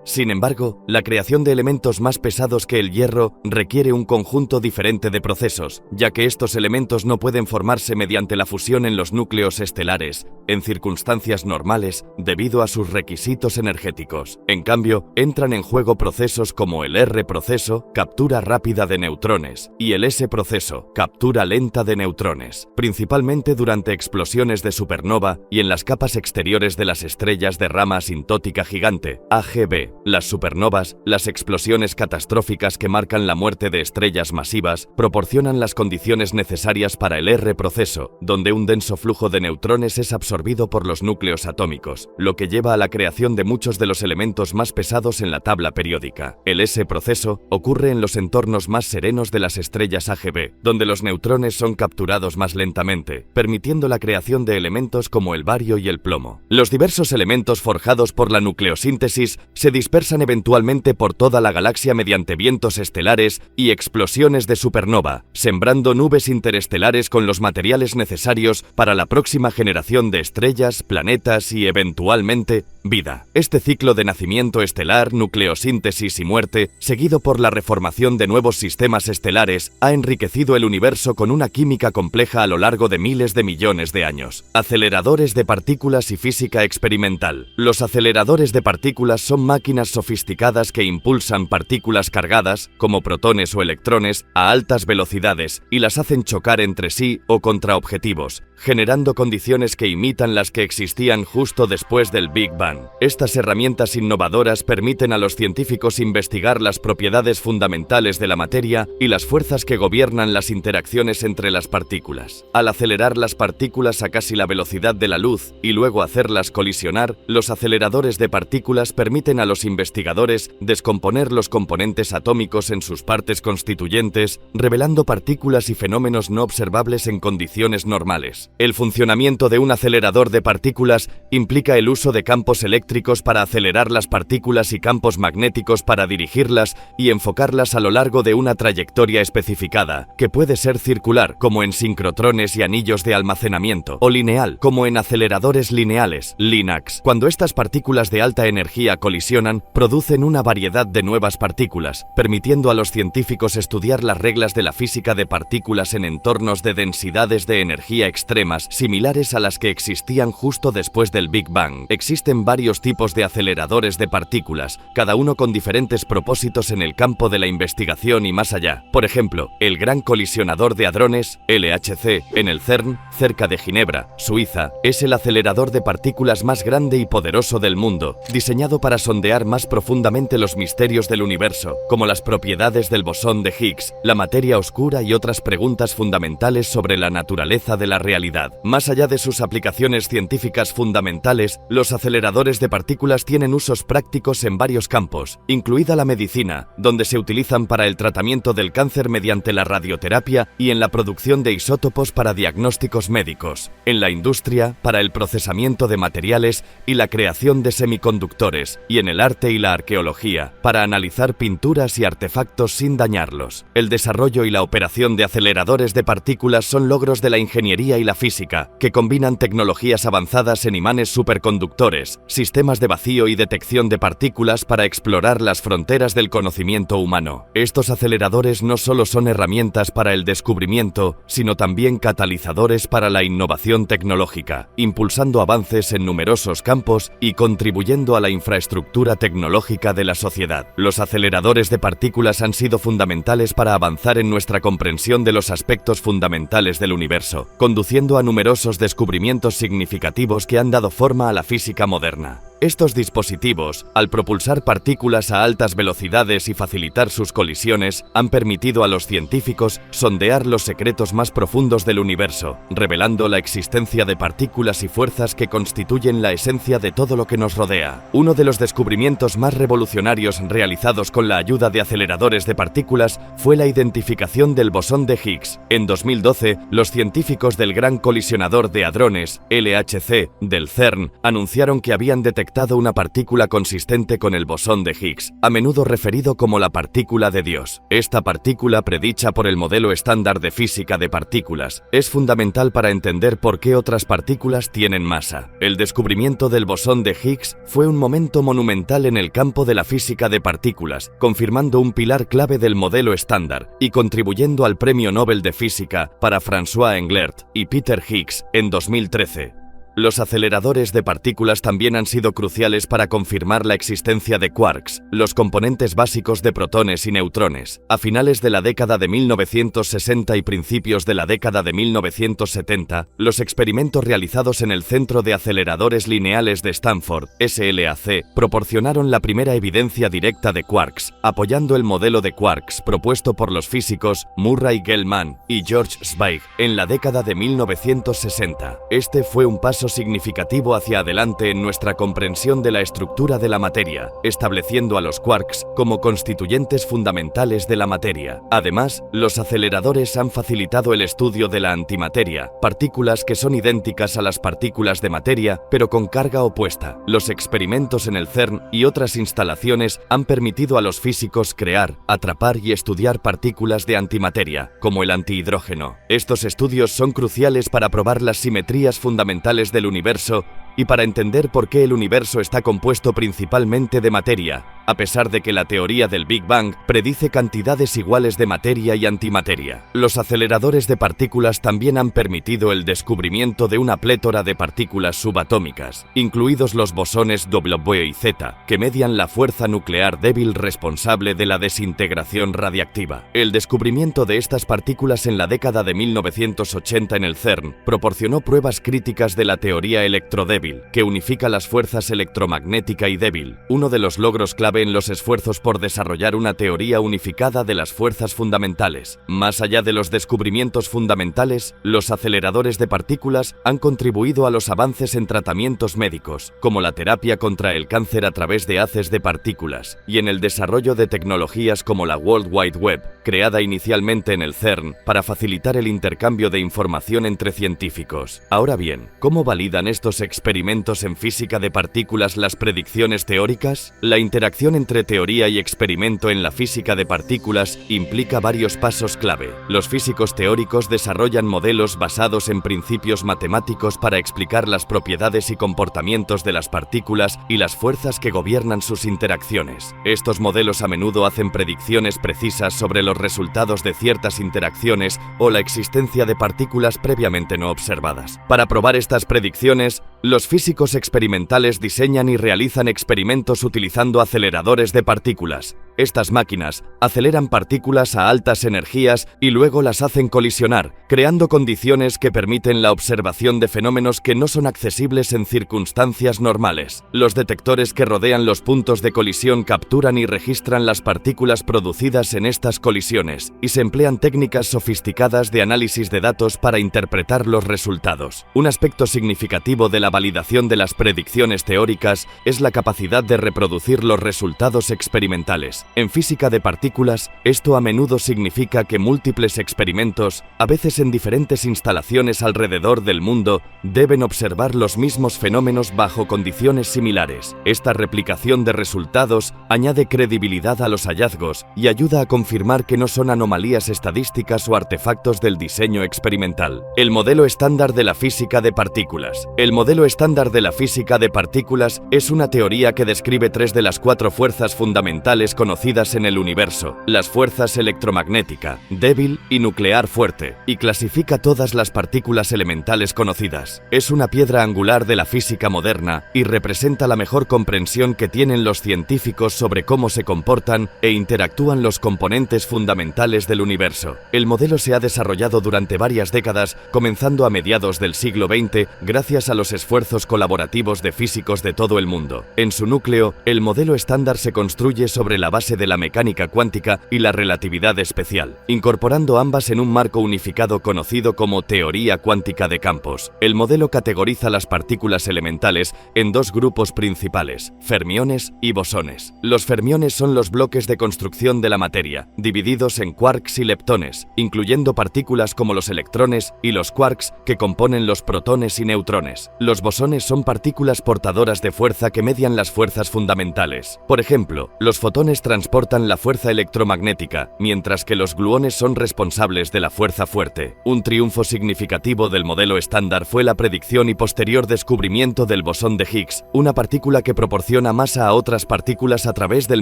Sin embargo, la creación de elementos más pesados que el hierro requiere un conjunto diferente de procesos, ya que estos elementos no pueden formarse mediante la fusión en los núcleos estelares, en circunstancias normales, debido a sus requisitos energéticos. En cambio, entran en juego procesos como el R-proceso, captura rápida de neutrones, y el S-proceso, captura lenta de neutrones, principalmente durante explosiones de supernova y en las capas exteriores de las estrellas de rama asintótica gigante, AGB. Las supernovas, las explosiones catastróficas que marcan la muerte de estrellas masivas, proporcionan las condiciones necesarias para el R-proceso, donde un denso flujo de neutrones es absorbido por los núcleos atómicos, lo que lleva a la creación de muchos de los elementos más pesados en la tabla periódica. El S-proceso ocurre en los entornos más serenos de las estrellas AGB, donde los neutrones son capturados más lentamente, permitiendo la creación de elementos como el bario y el plomo. Los diversos elementos forjados por la nucleosíntesis se dispersan eventualmente por toda la galaxia mediante vientos estelares y explosiones de supernova, sembrando nubes interestelares con los materiales necesarios para la próxima generación de estrellas, planetas y, eventualmente, vida. Este ciclo de nacimiento estelar, nucleosíntesis y muerte, seguido por la reformación de nuevos sistemas estelares, ha enriquecido el universo con una química compleja a lo largo de miles de millones de años. Aceleradores de partículas y física experimental. Los aceleradores de partículas son máquinas sofisticadas que impulsan partículas cargadas, como protones o electrones, a altas velocidades y las hacen chocar entre sí o contra objetivos, generando condiciones que imitan las que existían justo después del Big Bang. Estas herramientas innovadoras permiten a los científicos investigar las propiedades fundamentales de la materia y las fuerzas que gobiernan las interacciones entre las partículas. Al acelerar las partículas a casi la velocidad de la luz y luego hacerlas colisionar, los aceleradores de partículas permiten a los investigadores descomponer los componentes atómicos en sus partes constituyentes, revelando partículas y fenómenos no observables en condiciones normales. El funcionamiento de un acelerador de partículas implica el uso de campos eléctricos para acelerar las partículas y campos magnéticos para dirigirlas y enfocarlas a lo largo de una trayectoria especificada, que puede ser circular, como en sincrotrones y anillos de almacenamiento, o lineal, como en aceleradores lineales, LINACs. Cuando estas partículas de alta energía colisionan, producen una variedad de nuevas partículas, permitiendo a los científicos estudiar las reglas de la física de partículas en entornos de densidades de energía extremas, similares a las que existían justo después del Big Bang. Existen varios tipos de aceleradores de partículas, cada uno con diferentes propósitos en el campo de la investigación y más allá. Por ejemplo, el Gran Colisionador de Hadrones, LHC, en el CERN, cerca de Ginebra, Suiza, es el acelerador de partículas más grande y poderoso del mundo, diseñado para sondear más profundamente los misterios del universo, como las propiedades del bosón de Higgs, la materia oscura y otras preguntas fundamentales sobre la naturaleza de la realidad. Más allá de sus aplicaciones científicas fundamentales, los aceleradores de partículas tienen usos prácticos en varios campos, incluida la medicina, donde se utilizan para el tratamiento del cáncer mediante la radioterapia y en la producción de isótopos para diagnósticos médicos, en la industria, para el procesamiento de materiales y la creación de semiconductores, y en el arte y la arqueología, para analizar pinturas y artefactos sin dañarlos. El desarrollo y la operación de aceleradores de partículas son logros de la ingeniería y la física, que combinan tecnologías avanzadas en imanes superconductores, sistemas de vacío y detección de partículas para explorar las fronteras del conocimiento humano. Estos aceleradores no solo son herramientas para el descubrimiento, sino también catalizadores para la innovación tecnológica, impulsando avances en numerosos campos y contribuyendo a la infraestructura tecnológica de la sociedad. Los aceleradores de partículas han sido fundamentales para avanzar en nuestra comprensión de los aspectos fundamentales del universo, conduciendo a numerosos descubrimientos significativos que han dado forma a la física moderna. Estos dispositivos, al propulsar partículas a altas velocidades y facilitar sus colisiones, han permitido a los científicos sondear los secretos más profundos del universo, revelando la existencia de partículas y fuerzas que constituyen la esencia de todo lo que nos rodea. Uno de los descubrimientos más revolucionarios realizados con la ayuda de aceleradores de partículas fue la identificación del bosón de Higgs. En 2012, los científicos del Gran Colisionador de Hadrones, LHC, del CERN, anunciaron que habían detectado una partícula consistente con el bosón de Higgs, a menudo referido como la partícula de Dios. Esta partícula, predicha por el modelo estándar de física de partículas, es fundamental para entender por qué otras partículas tienen masa. El descubrimiento del bosón de Higgs fue un momento monumental en el campo de la física de partículas, confirmando un pilar clave del modelo estándar y contribuyendo al Premio Nobel de Física para François Englert y Peter Higgs en 2013. Los aceleradores de partículas también han sido cruciales para confirmar la existencia de quarks, los componentes básicos de protones y neutrones. A finales de la década de 1960 y principios de la década de 1970, los experimentos realizados en el Centro de Aceleradores Lineales de Stanford, SLAC, proporcionaron la primera evidencia directa de quarks, apoyando el modelo de quarks propuesto por los físicos Murray Gell-Mann y George Zweig en la década de 1960. Este fue un paso significativo hacia adelante en nuestra comprensión de la estructura de la materia, estableciendo a los quarks como constituyentes fundamentales de la materia. Además, los aceleradores han facilitado el estudio de la antimateria, partículas que son idénticas a las partículas de materia, pero con carga opuesta. Los experimentos en el CERN y otras instalaciones han permitido a los físicos crear, atrapar y estudiar partículas de antimateria, como el antihidrógeno. Estos estudios son cruciales para probar las simetrías fundamentales del universo y para entender por qué el universo está compuesto principalmente de materia, a pesar de que la teoría del Big Bang predice cantidades iguales de materia y antimateria. Los aceleradores de partículas también han permitido el descubrimiento de una plétora de partículas subatómicas, incluidos los bosones W y Z, que median la fuerza nuclear débil responsable de la desintegración radiactiva. El descubrimiento de estas partículas en la década de 1980 en el CERN proporcionó pruebas críticas de la teoría electrodébil, débil, que unifica las fuerzas electromagnética y débil, uno de los logros clave en los esfuerzos por desarrollar una teoría unificada de las fuerzas fundamentales. Más allá de los descubrimientos fundamentales, los aceleradores de partículas han contribuido a los avances en tratamientos médicos, como la terapia contra el cáncer a través de haces de partículas, y en el desarrollo de tecnologías como la World Wide Web, creada inicialmente en el CERN para facilitar el intercambio de información entre científicos. Ahora bien, ¿cómo validan estos experimentos en física de partículas las predicciones teóricas? La interacción entre teoría y experimento en la física de partículas implica varios pasos clave. Los físicos teóricos desarrollan modelos basados en principios matemáticos para explicar las propiedades y comportamientos de las partículas y las fuerzas que gobiernan sus interacciones. Estos modelos a menudo hacen predicciones precisas sobre los resultados de ciertas interacciones o la existencia de partículas previamente no observadas. Para probar estas predicciones, los físicos experimentales diseñan y realizan experimentos utilizando aceleradores de partículas. Estas máquinas aceleran partículas a altas energías y luego las hacen colisionar, creando condiciones que permiten la observación de fenómenos que no son accesibles en circunstancias normales. Los detectores que rodean los puntos de colisión capturan y registran las partículas producidas en estas colisiones, y se emplean técnicas sofisticadas de análisis de datos para interpretar los resultados. Un aspecto significativo de la validación de las predicciones teóricas es la capacidad de reproducir los resultados experimentales. En física de partículas, esto a menudo significa que múltiples experimentos, a veces en diferentes instalaciones alrededor del mundo, deben observar los mismos fenómenos bajo condiciones similares. Esta replicación de resultados añade credibilidad a los hallazgos y ayuda a confirmar que no son anomalías estadísticas o artefactos del diseño experimental. El modelo estándar de la física de partículas. El modelo estándar de la física de partículas es una teoría que describe 3 de las 4 fuerzas fundamentales conocidas en el universo: las fuerzas electromagnética, débil y nuclear fuerte, y clasifica todas las partículas elementales conocidas. Es una piedra angular de la física moderna y representa la mejor comprensión que tienen los científicos sobre cómo se comportan e interactúan los componentes fundamentales del universo. El modelo se ha desarrollado durante varias décadas, comenzando a mediados del siglo XX, gracias a los esfuerzos colaborativos de físicos de todo el mundo. En su núcleo, el modelo estándar se construye sobre la base de la mecánica cuántica y la relatividad especial, incorporando ambas en un marco unificado conocido como teoría cuántica de campos. El modelo categoriza las partículas elementales en 2 grupos principales: fermiones y bosones. Los fermiones son los bloques de construcción de la materia, divididos en quarks y leptones, incluyendo partículas como los electrones y los quarks que componen los protones y neutrones. Los bosones son partículas portadoras de fuerza que median las fuerzas fundamentales. Por ejemplo, los fotones transportan la fuerza electromagnética, mientras que los gluones son responsables de la fuerza fuerte. Un triunfo significativo del modelo estándar fue la predicción y posterior descubrimiento del bosón de Higgs, una partícula que proporciona masa a otras partículas a través del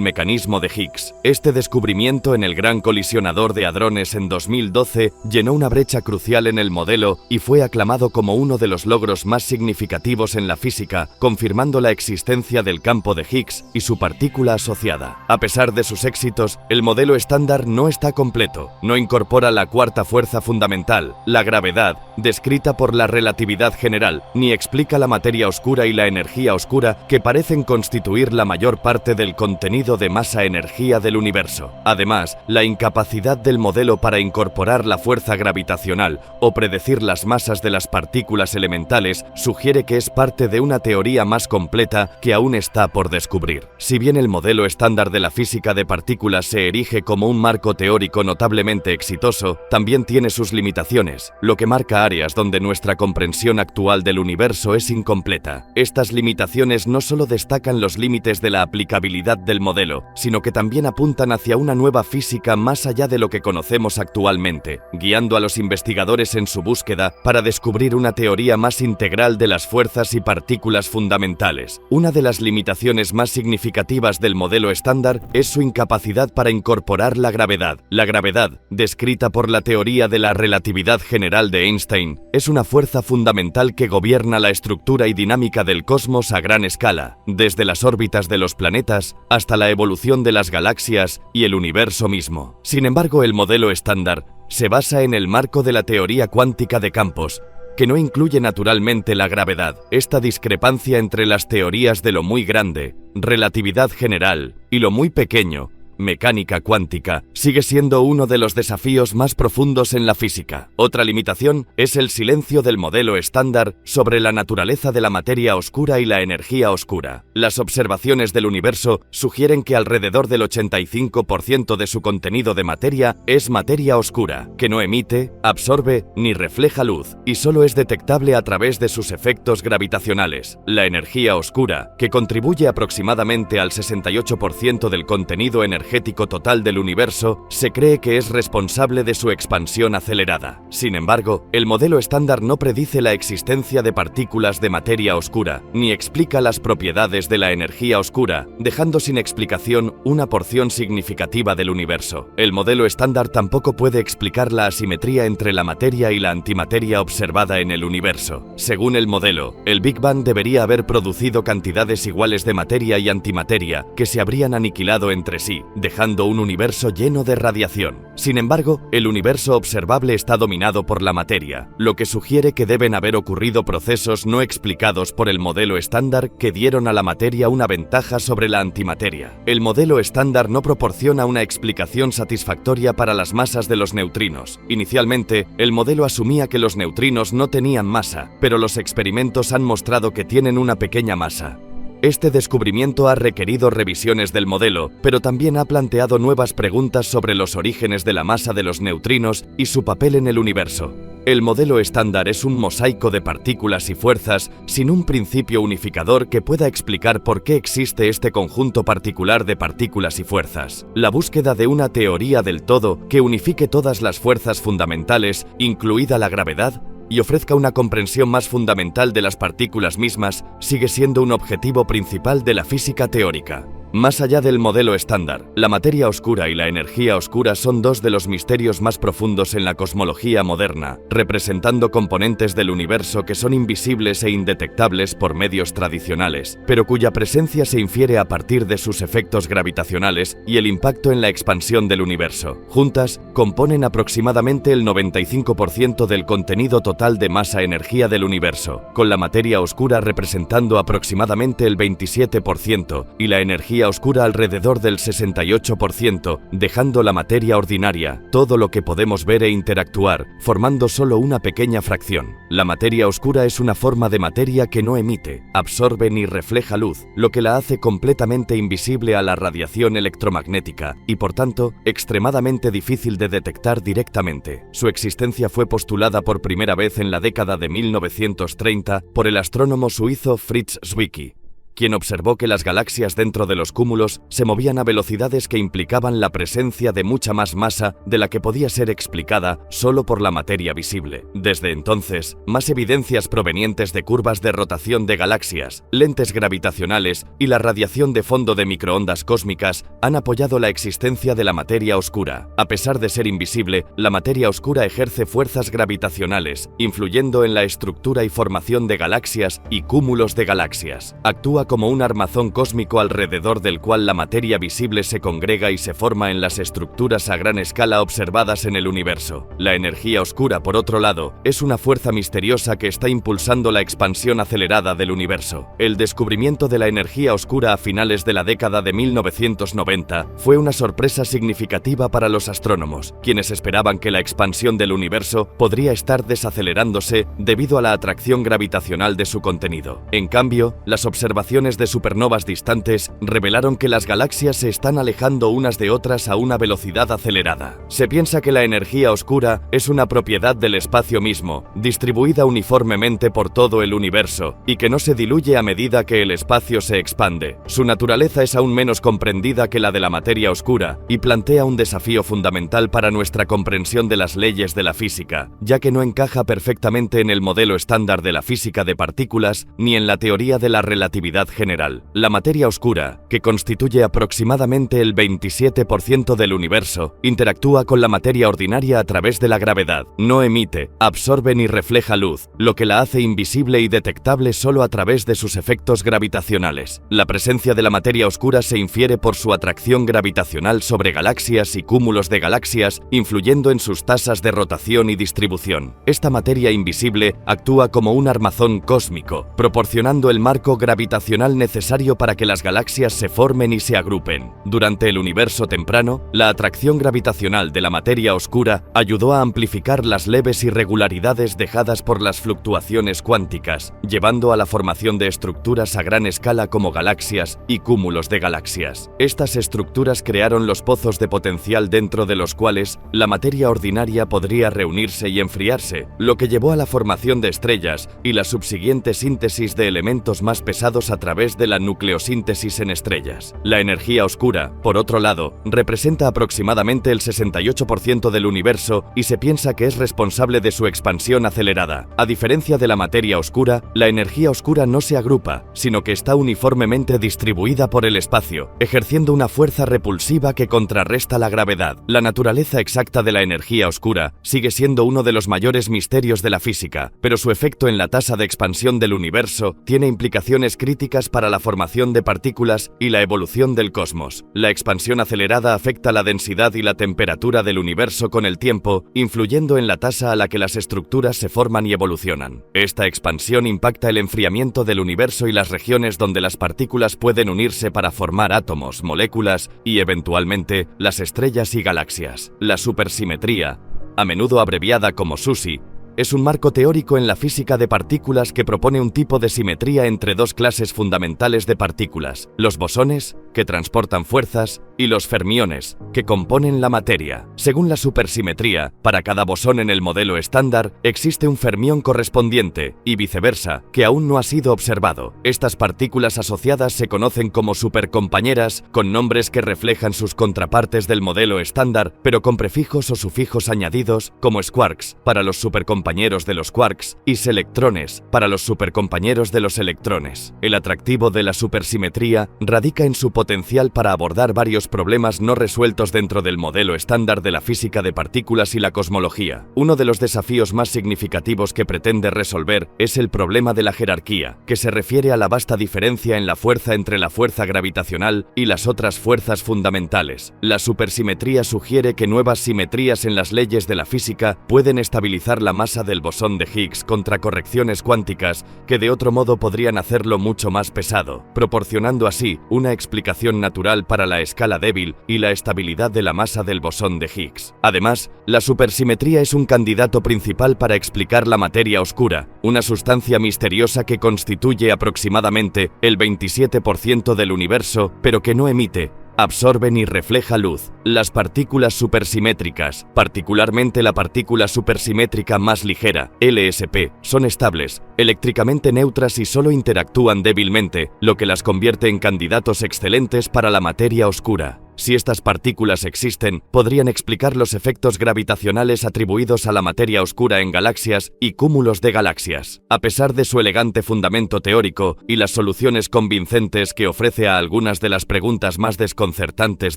mecanismo de Higgs. Este descubrimiento en el Gran Colisionador de Hadrones en 2012 llenó una brecha crucial en el modelo y fue aclamado como uno de los logros más significativos en la física, confirmando la existencia del campo de Higgs y su partícula asociada. A pesar de sus éxitos, el modelo estándar no está completo. No incorpora la cuarta fuerza fundamental, la gravedad, descrita por la relatividad general, ni explica la materia oscura y la energía oscura, que parecen constituir la mayor parte del contenido de masa-energía del universo. Además, la incapacidad del modelo para incorporar la fuerza gravitacional o predecir las masas de las partículas elementales sugiere que es parte de una teoría más completa que aún está por descubrir. Si bien el modelo estándar de la física de partículas se erige como un marco teórico notablemente exitoso, también tiene sus limitaciones, lo que marca áreas donde nuestra comprensión actual del universo es incompleta. Estas limitaciones no solo destacan los límites de la aplicabilidad del modelo, sino que también apuntan hacia una nueva física más allá de lo que conocemos actualmente, guiando a los investigadores en su búsqueda para descubrir una teoría más integral de las fuerzas y partículas fundamentales. Una de las limitaciones más significativas del modelo estándar es su incapacidad para incorporar la gravedad. La gravedad, descrita por la teoría de la relatividad general de Einstein, es una fuerza fundamental que gobierna la estructura y dinámica del cosmos a gran escala, desde las órbitas de los planetas hasta la evolución de las galaxias y el universo mismo. Sin embargo, el modelo estándar se basa en el marco de la teoría cuántica de campos, que no incluye naturalmente la gravedad. Esta discrepancia entre las teorías de lo muy grande, relatividad general, y lo muy pequeño, mecánica cuántica, sigue siendo uno de los desafíos más profundos en la física. Otra limitación es el silencio del modelo estándar sobre la naturaleza de la materia oscura y la energía oscura. Las observaciones del universo sugieren que alrededor del 85% de su contenido de materia es materia oscura, que no emite, absorbe ni refleja luz, y solo es detectable a través de sus efectos gravitacionales. La energía oscura, que contribuye aproximadamente al 68% del contenido energético total del universo, se cree que es responsable de su expansión acelerada. Sin embargo, el modelo estándar no predice la existencia de partículas de materia oscura, ni explica las propiedades de la energía oscura, dejando sin explicación una porción significativa del universo. El modelo estándar tampoco puede explicar la asimetría entre la materia y la antimateria observada en el universo. Según el modelo, el Big Bang debería haber producido cantidades iguales de materia y antimateria que se habrían aniquilado entre sí, dejando un universo lleno de radiación. Sin embargo, el universo observable está dominado por la materia, lo que sugiere que deben haber ocurrido procesos no explicados por el modelo estándar que dieron a la materia una ventaja sobre la antimateria. El modelo estándar no proporciona una explicación satisfactoria para las masas de los neutrinos. Inicialmente, el modelo asumía que los neutrinos no tenían masa, pero los experimentos han mostrado que tienen una pequeña masa. Este descubrimiento ha requerido revisiones del modelo, pero también ha planteado nuevas preguntas sobre los orígenes de la masa de los neutrinos y su papel en el universo. El modelo estándar es un mosaico de partículas y fuerzas sin un principio unificador que pueda explicar por qué existe este conjunto particular de partículas y fuerzas. La búsqueda de una teoría del todo que unifique todas las fuerzas fundamentales, incluida la gravedad, y ofrezca una comprensión más fundamental de las partículas mismas, sigue siendo un objetivo principal de la física teórica. Más allá del modelo estándar, la materia oscura y la energía oscura son dos de los misterios más profundos en la cosmología moderna, representando componentes del universo que son invisibles e indetectables por medios tradicionales, pero cuya presencia se infiere a partir de sus efectos gravitacionales y el impacto en la expansión del universo. Juntas, componen aproximadamente el 95% del contenido total de masa-energía del universo, con la materia oscura representando aproximadamente el 27% y la energía oscura alrededor del 68%, dejando la materia ordinaria, todo lo que podemos ver e interactuar, formando solo una pequeña fracción. La materia oscura es una forma de materia que no emite, absorbe ni refleja luz, lo que la hace completamente invisible a la radiación electromagnética y, por tanto, extremadamente difícil de detectar directamente. Su existencia fue postulada por primera vez en la década de 1930 por el astrónomo suizo Fritz Zwicky, quien observó que las galaxias dentro de los cúmulos se movían a velocidades que implicaban la presencia de mucha más masa de la que podía ser explicada solo por la materia visible. Desde entonces, más evidencias provenientes de curvas de rotación de galaxias, lentes gravitacionales y la radiación de fondo de microondas cósmicas han apoyado la existencia de la materia oscura. A pesar de ser invisible, la materia oscura ejerce fuerzas gravitacionales, influyendo en la estructura y formación de galaxias y cúmulos de galaxias. Actúa como un armazón cósmico alrededor del cual la materia visible se congrega y se forma en las estructuras a gran escala observadas en el universo. La energía oscura, por otro lado, es una fuerza misteriosa que está impulsando la expansión acelerada del universo. El descubrimiento de la energía oscura a finales de la década de 1990 fue una sorpresa significativa para los astrónomos, quienes esperaban que la expansión del universo podría estar desacelerándose debido a la atracción gravitacional de su contenido. En cambio, las observaciones de supernovas distantes revelaron que las galaxias se están alejando unas de otras a una velocidad acelerada. Se piensa que la energía oscura es una propiedad del espacio mismo, distribuida uniformemente por todo el universo, y que no se diluye a medida que el espacio se expande. Su naturaleza es aún menos comprendida que la de la materia oscura, y plantea un desafío fundamental para nuestra comprensión de las leyes de la física, ya que no encaja perfectamente en el modelo estándar de la física de partículas ni en la teoría de la relatividad relatividad general. La materia oscura, que constituye aproximadamente el 27% del universo, interactúa con la materia ordinaria a través de la gravedad. No emite, absorbe ni refleja luz, lo que la hace invisible y detectable solo a través de sus efectos gravitacionales. La presencia de la materia oscura se infiere por su atracción gravitacional sobre galaxias y cúmulos de galaxias, influyendo en sus tasas de rotación y distribución. Esta materia invisible actúa como un armazón cósmico, proporcionando el marco gravitacional necesario para que las galaxias se formen y se agrupen. Durante el universo temprano, la atracción gravitacional de la materia oscura ayudó a amplificar las leves irregularidades dejadas por las fluctuaciones cuánticas, llevando a la formación de estructuras a gran escala como galaxias y cúmulos de galaxias. Estas estructuras crearon los pozos de potencial dentro de los cuales la materia ordinaria podría reunirse y enfriarse, lo que llevó a la formación de estrellas y la subsiguiente síntesis de elementos más pesados a través de la nucleosíntesis en estrellas. La energía oscura, por otro lado, representa aproximadamente el 68% del universo y se piensa que es responsable de su expansión acelerada. A diferencia de la materia oscura, la energía oscura no se agrupa, sino que está uniformemente distribuida por el espacio, ejerciendo una fuerza repulsiva que contrarresta la gravedad. La naturaleza exacta de la energía oscura sigue siendo uno de los mayores misterios de la física, pero su efecto en la tasa de expansión del universo tiene implicaciones críticas para la formación de partículas y la evolución del cosmos. La expansión acelerada afecta la densidad y la temperatura del universo con el tiempo, influyendo en la tasa a la que las estructuras se forman y evolucionan. Esta expansión impacta el enfriamiento del universo y las regiones donde las partículas pueden unirse para formar átomos, moléculas y, eventualmente, las estrellas y galaxias. La supersimetría, a menudo abreviada como SUSY, es un marco teórico en la física de partículas que propone un tipo de simetría entre dos clases fundamentales de partículas: los bosones, que transportan fuerzas, y los fermiones, que componen la materia. Según la supersimetría, para cada bosón en el modelo estándar existe un fermión correspondiente, y viceversa, que aún no ha sido observado. Estas partículas asociadas se conocen como supercompañeras, con nombres que reflejan sus contrapartes del modelo estándar, pero con prefijos o sufijos añadidos, como squarks para los supercompañeros de los quarks y selectrones para los supercompañeros de los electrones. El atractivo de la supersimetría radica en su potencial para abordar varios problemas no resueltos dentro del modelo estándar de la física de partículas y la cosmología. Uno de los desafíos más significativos que pretende resolver es el problema de la jerarquía, que se refiere a la vasta diferencia en la fuerza entre la fuerza gravitacional y las otras fuerzas fundamentales. La supersimetría sugiere que nuevas simetrías en las leyes de la física pueden estabilizar la masa del bosón de Higgs contra correcciones cuánticas que de otro modo podrían hacerlo mucho más pesado, proporcionando así una explicación natural para la escala débil y la estabilidad de la masa del bosón de Higgs. Además, la supersimetría es un candidato principal para explicar la materia oscura, una sustancia misteriosa que constituye aproximadamente el 27% del universo, pero que no emite, absorbe ni refleja luz. Las partículas supersimétricas, particularmente la partícula supersimétrica más ligera, LSP, son estables, eléctricamente neutras y solo interactúan débilmente, lo que las convierte en candidatos excelentes para la materia oscura. Si estas partículas existen, podrían explicar los efectos gravitacionales atribuidos a la materia oscura en galaxias y cúmulos de galaxias. A pesar de su elegante fundamento teórico y las soluciones convincentes que ofrece a algunas de las preguntas más desconcertantes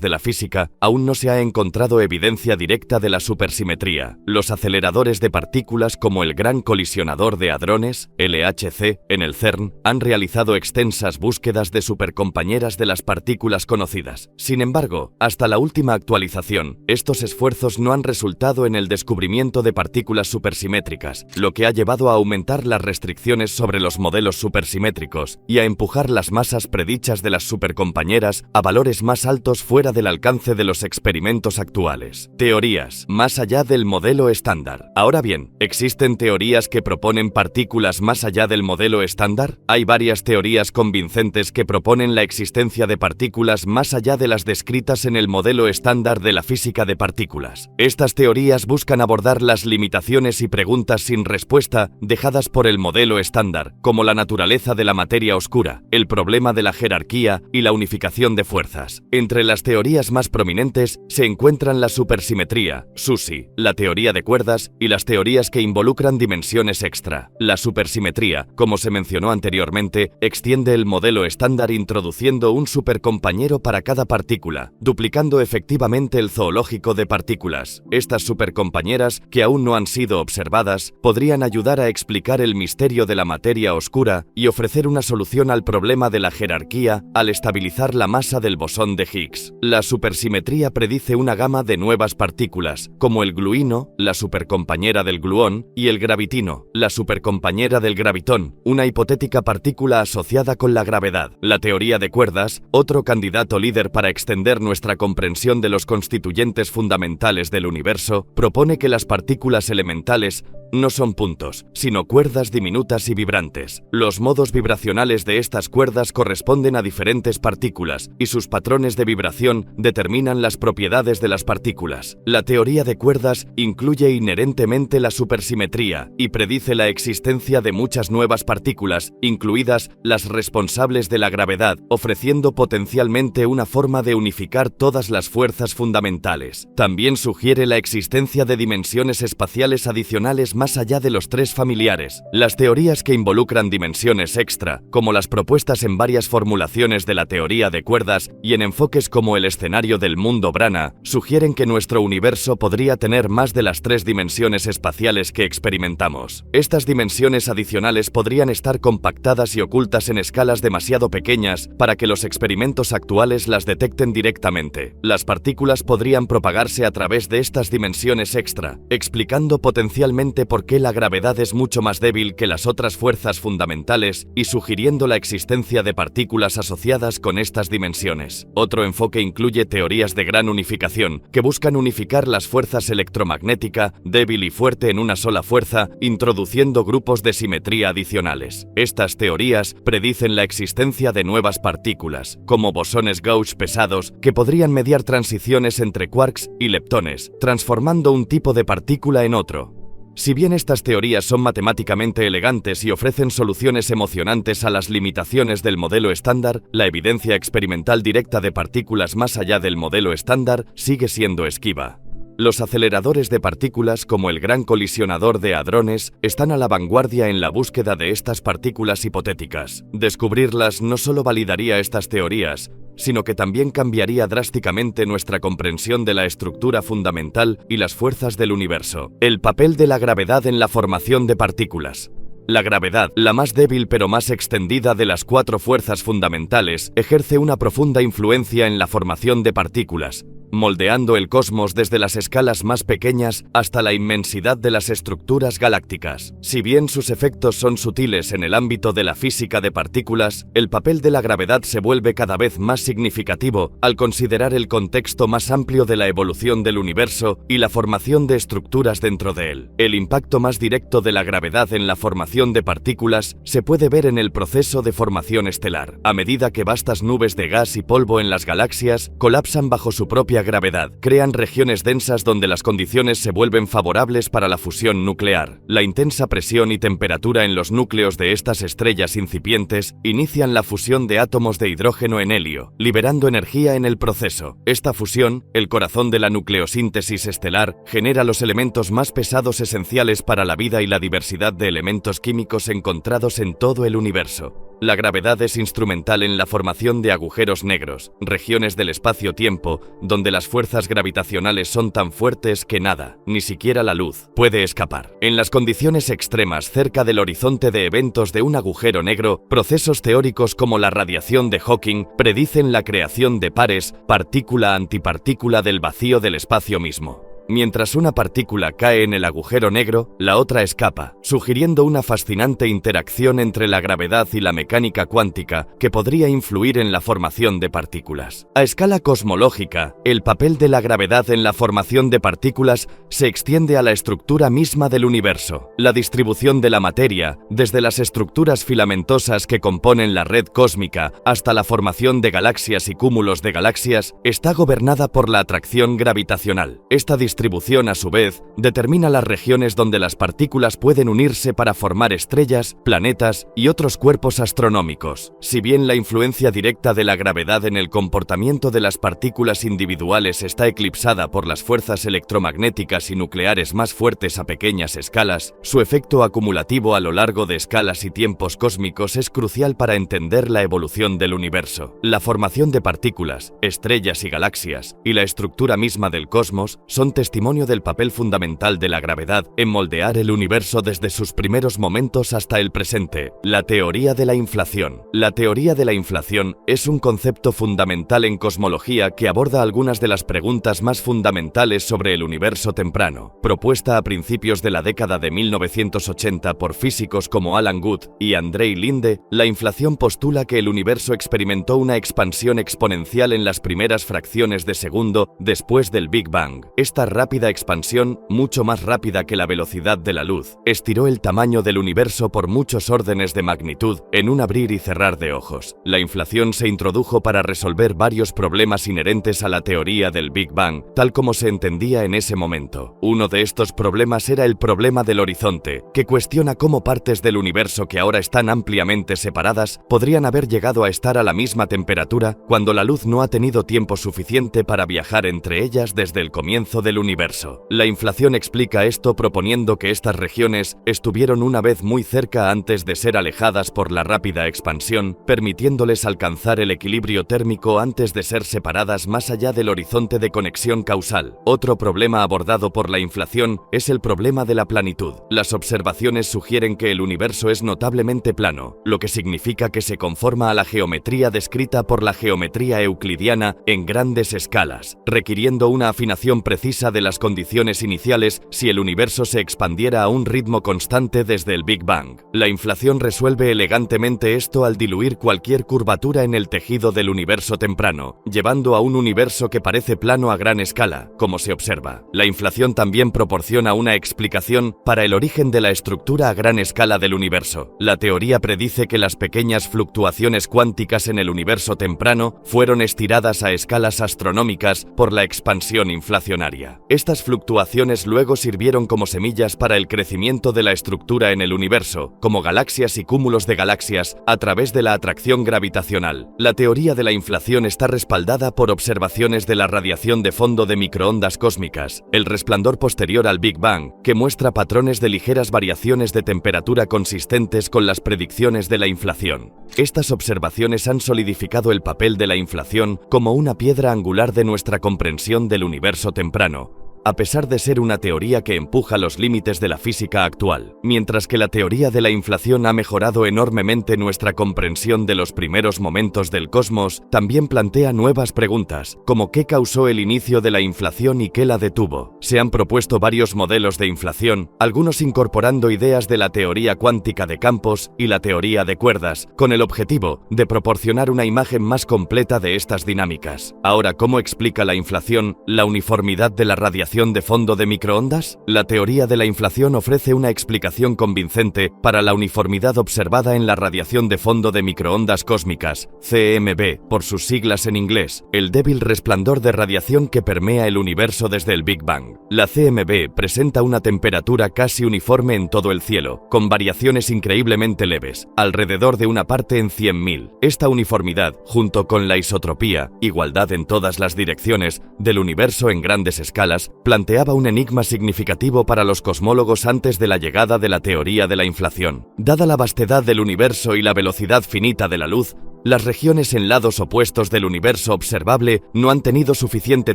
de la física, aún no se ha encontrado evidencia directa de la supersimetría. Los aceleradores de partículas como el Gran Colisionador de Hadrones, LHC, en el CERN, han realizado extensas búsquedas de supercompañeras de las partículas conocidas. Sin embargo, hasta la última actualización, estos esfuerzos no han resultado en el descubrimiento de partículas supersimétricas, lo que ha llevado a aumentar las restricciones sobre los modelos supersimétricos y a empujar las masas predichas de las supercompañeras a valores más altos fuera del alcance de los experimentos actuales. Teorías más allá del modelo estándar. Ahora bien, ¿existen teorías que proponen partículas más allá del modelo estándar? Hay varias teorías convincentes que proponen la existencia de partículas más allá de las descritas descritas en el modelo estándar de la física de partículas. Estas teorías buscan abordar las limitaciones y preguntas sin respuesta dejadas por el modelo estándar, como la naturaleza de la materia oscura, el problema de la jerarquía y la unificación de fuerzas. Entre las teorías más prominentes se encuentran la supersimetría, SUSY, la teoría de cuerdas y las teorías que involucran dimensiones extra. La supersimetría, como se mencionó anteriormente, extiende el modelo estándar introduciendo un supercompañero para cada partícula, duplicando efectivamente el zoológico de partículas. Estas supercompañeras, que aún no han sido observadas, podrían ayudar a explicar el misterio de la materia oscura y ofrecer una solución al problema de la jerarquía al estabilizar la masa del bosón de Higgs. La supersimetría predice una gama de nuevas partículas, como el gluino, la supercompañera del gluón, y el gravitino, la supercompañera del gravitón, una hipotética partícula asociada con la gravedad. La teoría de cuerdas, otro candidato líder para extender nuestra comprensión de los constituyentes fundamentales del universo, propone que las partículas elementales no son puntos, sino cuerdas diminutas y vibrantes. Los modos vibracionales de estas cuerdas corresponden a diferentes partículas, y sus patrones de vibración determinan las propiedades de las partículas. La teoría de cuerdas incluye inherentemente la supersimetría y predice la existencia de muchas nuevas partículas, incluidas las responsables de la gravedad, ofreciendo potencialmente una forma de unificar todas las fuerzas fundamentales. También sugiere la existencia de dimensiones espaciales adicionales más allá de los tres familiares. Las teorías que involucran dimensiones extra, como las propuestas en varias formulaciones de la teoría de cuerdas y en enfoques como el escenario del mundo Brana, sugieren que nuestro universo podría tener más de las tres dimensiones espaciales que experimentamos. Estas dimensiones adicionales podrían estar compactadas y ocultas en escalas demasiado pequeñas para que los experimentos actuales las detecten directamente. Las partículas podrían propagarse a través de estas dimensiones extra, explicando potencialmente por qué la gravedad es mucho más débil que las otras fuerzas fundamentales y sugiriendo la existencia de partículas asociadas con estas dimensiones. Otro enfoque incluye teorías de gran unificación, que buscan unificar las fuerzas electromagnética, débil y fuerte en una sola fuerza, introduciendo grupos de simetría adicionales. Estas teorías predicen la existencia de nuevas partículas, como bosones gauge pesados, que podrían mediar transiciones entre quarks y leptones, transformando un tipo de partícula en otro. Si bien estas teorías son matemáticamente elegantes y ofrecen soluciones emocionantes a las limitaciones del modelo estándar, la evidencia experimental directa de partículas más allá del modelo estándar sigue siendo esquiva. Los aceleradores de partículas, como el Gran Colisionador de Hadrones, están a la vanguardia en la búsqueda de estas partículas hipotéticas. Descubrirlas no solo validaría estas teorías, sino que también cambiaría drásticamente nuestra comprensión de la estructura fundamental y las fuerzas del universo. El papel de la gravedad en la formación de partículas. La gravedad, la más débil pero más extendida de las cuatro fuerzas fundamentales, ejerce una profunda influencia en la formación de partículas, moldeando el cosmos desde las escalas más pequeñas hasta la inmensidad de las estructuras galácticas. Si bien sus efectos son sutiles en el ámbito de la física de partículas, el papel de la gravedad se vuelve cada vez más significativo al considerar el contexto más amplio de la evolución del universo y la formación de estructuras dentro de él. El impacto más directo de la gravedad en la formación de partículas se puede ver en el proceso de formación estelar. A medida que vastas nubes de gas y polvo en las galaxias colapsan bajo su propia gravedad, crean regiones densas donde las condiciones se vuelven favorables para la fusión nuclear. La intensa presión y temperatura en los núcleos de estas estrellas incipientes inician la fusión de átomos de hidrógeno en helio, liberando energía en el proceso. Esta fusión, el corazón de la nucleosíntesis estelar, genera los elementos más pesados esenciales para la vida y la diversidad de elementos químicos encontrados en todo el universo. La gravedad es instrumental en la formación de agujeros negros, regiones del espacio-tiempo, donde las fuerzas gravitacionales son tan fuertes que nada, ni siquiera la luz, puede escapar. En las condiciones extremas cerca del horizonte de eventos de un agujero negro, procesos teóricos como la radiación de Hawking predicen la creación de pares partícula-antipartícula del vacío del espacio mismo. Mientras una partícula cae en el agujero negro, la otra escapa, sugiriendo una fascinante interacción entre la gravedad y la mecánica cuántica que podría influir en la formación de partículas. A escala cosmológica, el papel de la gravedad en la formación de partículas se extiende a la estructura misma del universo. La distribución de la materia, desde las estructuras filamentosas que componen la red cósmica hasta la formación de galaxias y cúmulos de galaxias, está gobernada por la atracción gravitacional. Esta distribución, a su vez, determina las regiones donde las partículas pueden unirse para formar estrellas, planetas y otros cuerpos astronómicos. Si bien la influencia directa de la gravedad en el comportamiento de las partículas individuales está eclipsada por las fuerzas electromagnéticas y nucleares más fuertes a pequeñas escalas, su efecto acumulativo a lo largo de escalas y tiempos cósmicos es crucial para entender la evolución del universo. La formación de partículas, estrellas y galaxias, y la estructura misma del cosmos son testimonio del papel fundamental de la gravedad en moldear el universo desde sus primeros momentos hasta el presente. La teoría de la inflación. La teoría de la inflación es un concepto fundamental en cosmología que aborda algunas de las preguntas más fundamentales sobre el universo temprano. Propuesta a principios de la década de 1980 por físicos como Alan Guth y Andrei Linde, la inflación postula que el universo experimentó una expansión exponencial en las primeras fracciones de segundo después del Big Bang. Esta rápida expansión, mucho más rápida que la velocidad de la luz, estiró el tamaño del universo por muchos órdenes de magnitud en un abrir y cerrar de ojos. La inflación se introdujo para resolver varios problemas inherentes a la teoría del Big Bang, tal como se entendía en ese momento. Uno de estos problemas era el problema del horizonte, que cuestiona cómo partes del universo que ahora están ampliamente separadas podrían haber llegado a estar a la misma temperatura cuando la luz no ha tenido tiempo suficiente para viajar entre ellas desde el comienzo del universo. La inflación explica esto proponiendo que estas regiones estuvieron una vez muy cerca antes de ser alejadas por la rápida expansión, permitiéndoles alcanzar el equilibrio térmico antes de ser separadas más allá del horizonte de conexión causal. Otro problema abordado por la inflación es el problema de la planitud. Las observaciones sugieren que el universo es notablemente plano, lo que significa que se conforma a la geometría descrita por la geometría euclidiana en grandes escalas, requiriendo una afinación precisa de las condiciones iniciales si el universo se expandiera a un ritmo constante desde el Big Bang. La inflación resuelve elegantemente esto al diluir cualquier curvatura en el tejido del universo temprano, llevando a un universo que parece plano a gran escala, como se observa. La inflación también proporciona una explicación para el origen de la estructura a gran escala del universo. La teoría predice que las pequeñas fluctuaciones cuánticas en el universo temprano fueron estiradas a escalas astronómicas por la expansión inflacionaria. Estas fluctuaciones luego sirvieron como semillas para el crecimiento de la estructura en el universo, como galaxias y cúmulos de galaxias, a través de la atracción gravitacional. La teoría de la inflación está respaldada por observaciones de la radiación de fondo de microondas cósmicas, el resplandor posterior al Big Bang, que muestra patrones de ligeras variaciones de temperatura consistentes con las predicciones de la inflación. Estas observaciones han solidificado el papel de la inflación como una piedra angular de nuestra comprensión del universo temprano, a pesar de ser una teoría que empuja los límites de la física actual. Mientras que la teoría de la inflación ha mejorado enormemente nuestra comprensión de los primeros momentos del cosmos, también plantea nuevas preguntas, como qué causó el inicio de la inflación y qué la detuvo. Se han propuesto varios modelos de inflación, algunos incorporando ideas de la teoría cuántica de campos y la teoría de cuerdas, con el objetivo de proporcionar una imagen más completa de estas dinámicas. Ahora, ¿cómo explica la inflación la uniformidad de la radiación de fondo de microondas? La teoría de la inflación ofrece una explicación convincente para la uniformidad observada en la radiación de fondo de microondas cósmicas, CMB, por sus siglas en inglés, el débil resplandor de radiación que permea el universo desde el Big Bang. La CMB presenta una temperatura casi uniforme en todo el cielo, con variaciones increíblemente leves, alrededor de una parte en 100.000. Esta uniformidad, junto con la isotropía, igualdad en todas las direcciones, del universo en grandes escalas, planteaba un enigma significativo para los cosmólogos antes de la llegada de la teoría de la inflación. Dada la vastedad del universo y la velocidad finita de la luz, las regiones en lados opuestos del universo observable no han tenido suficiente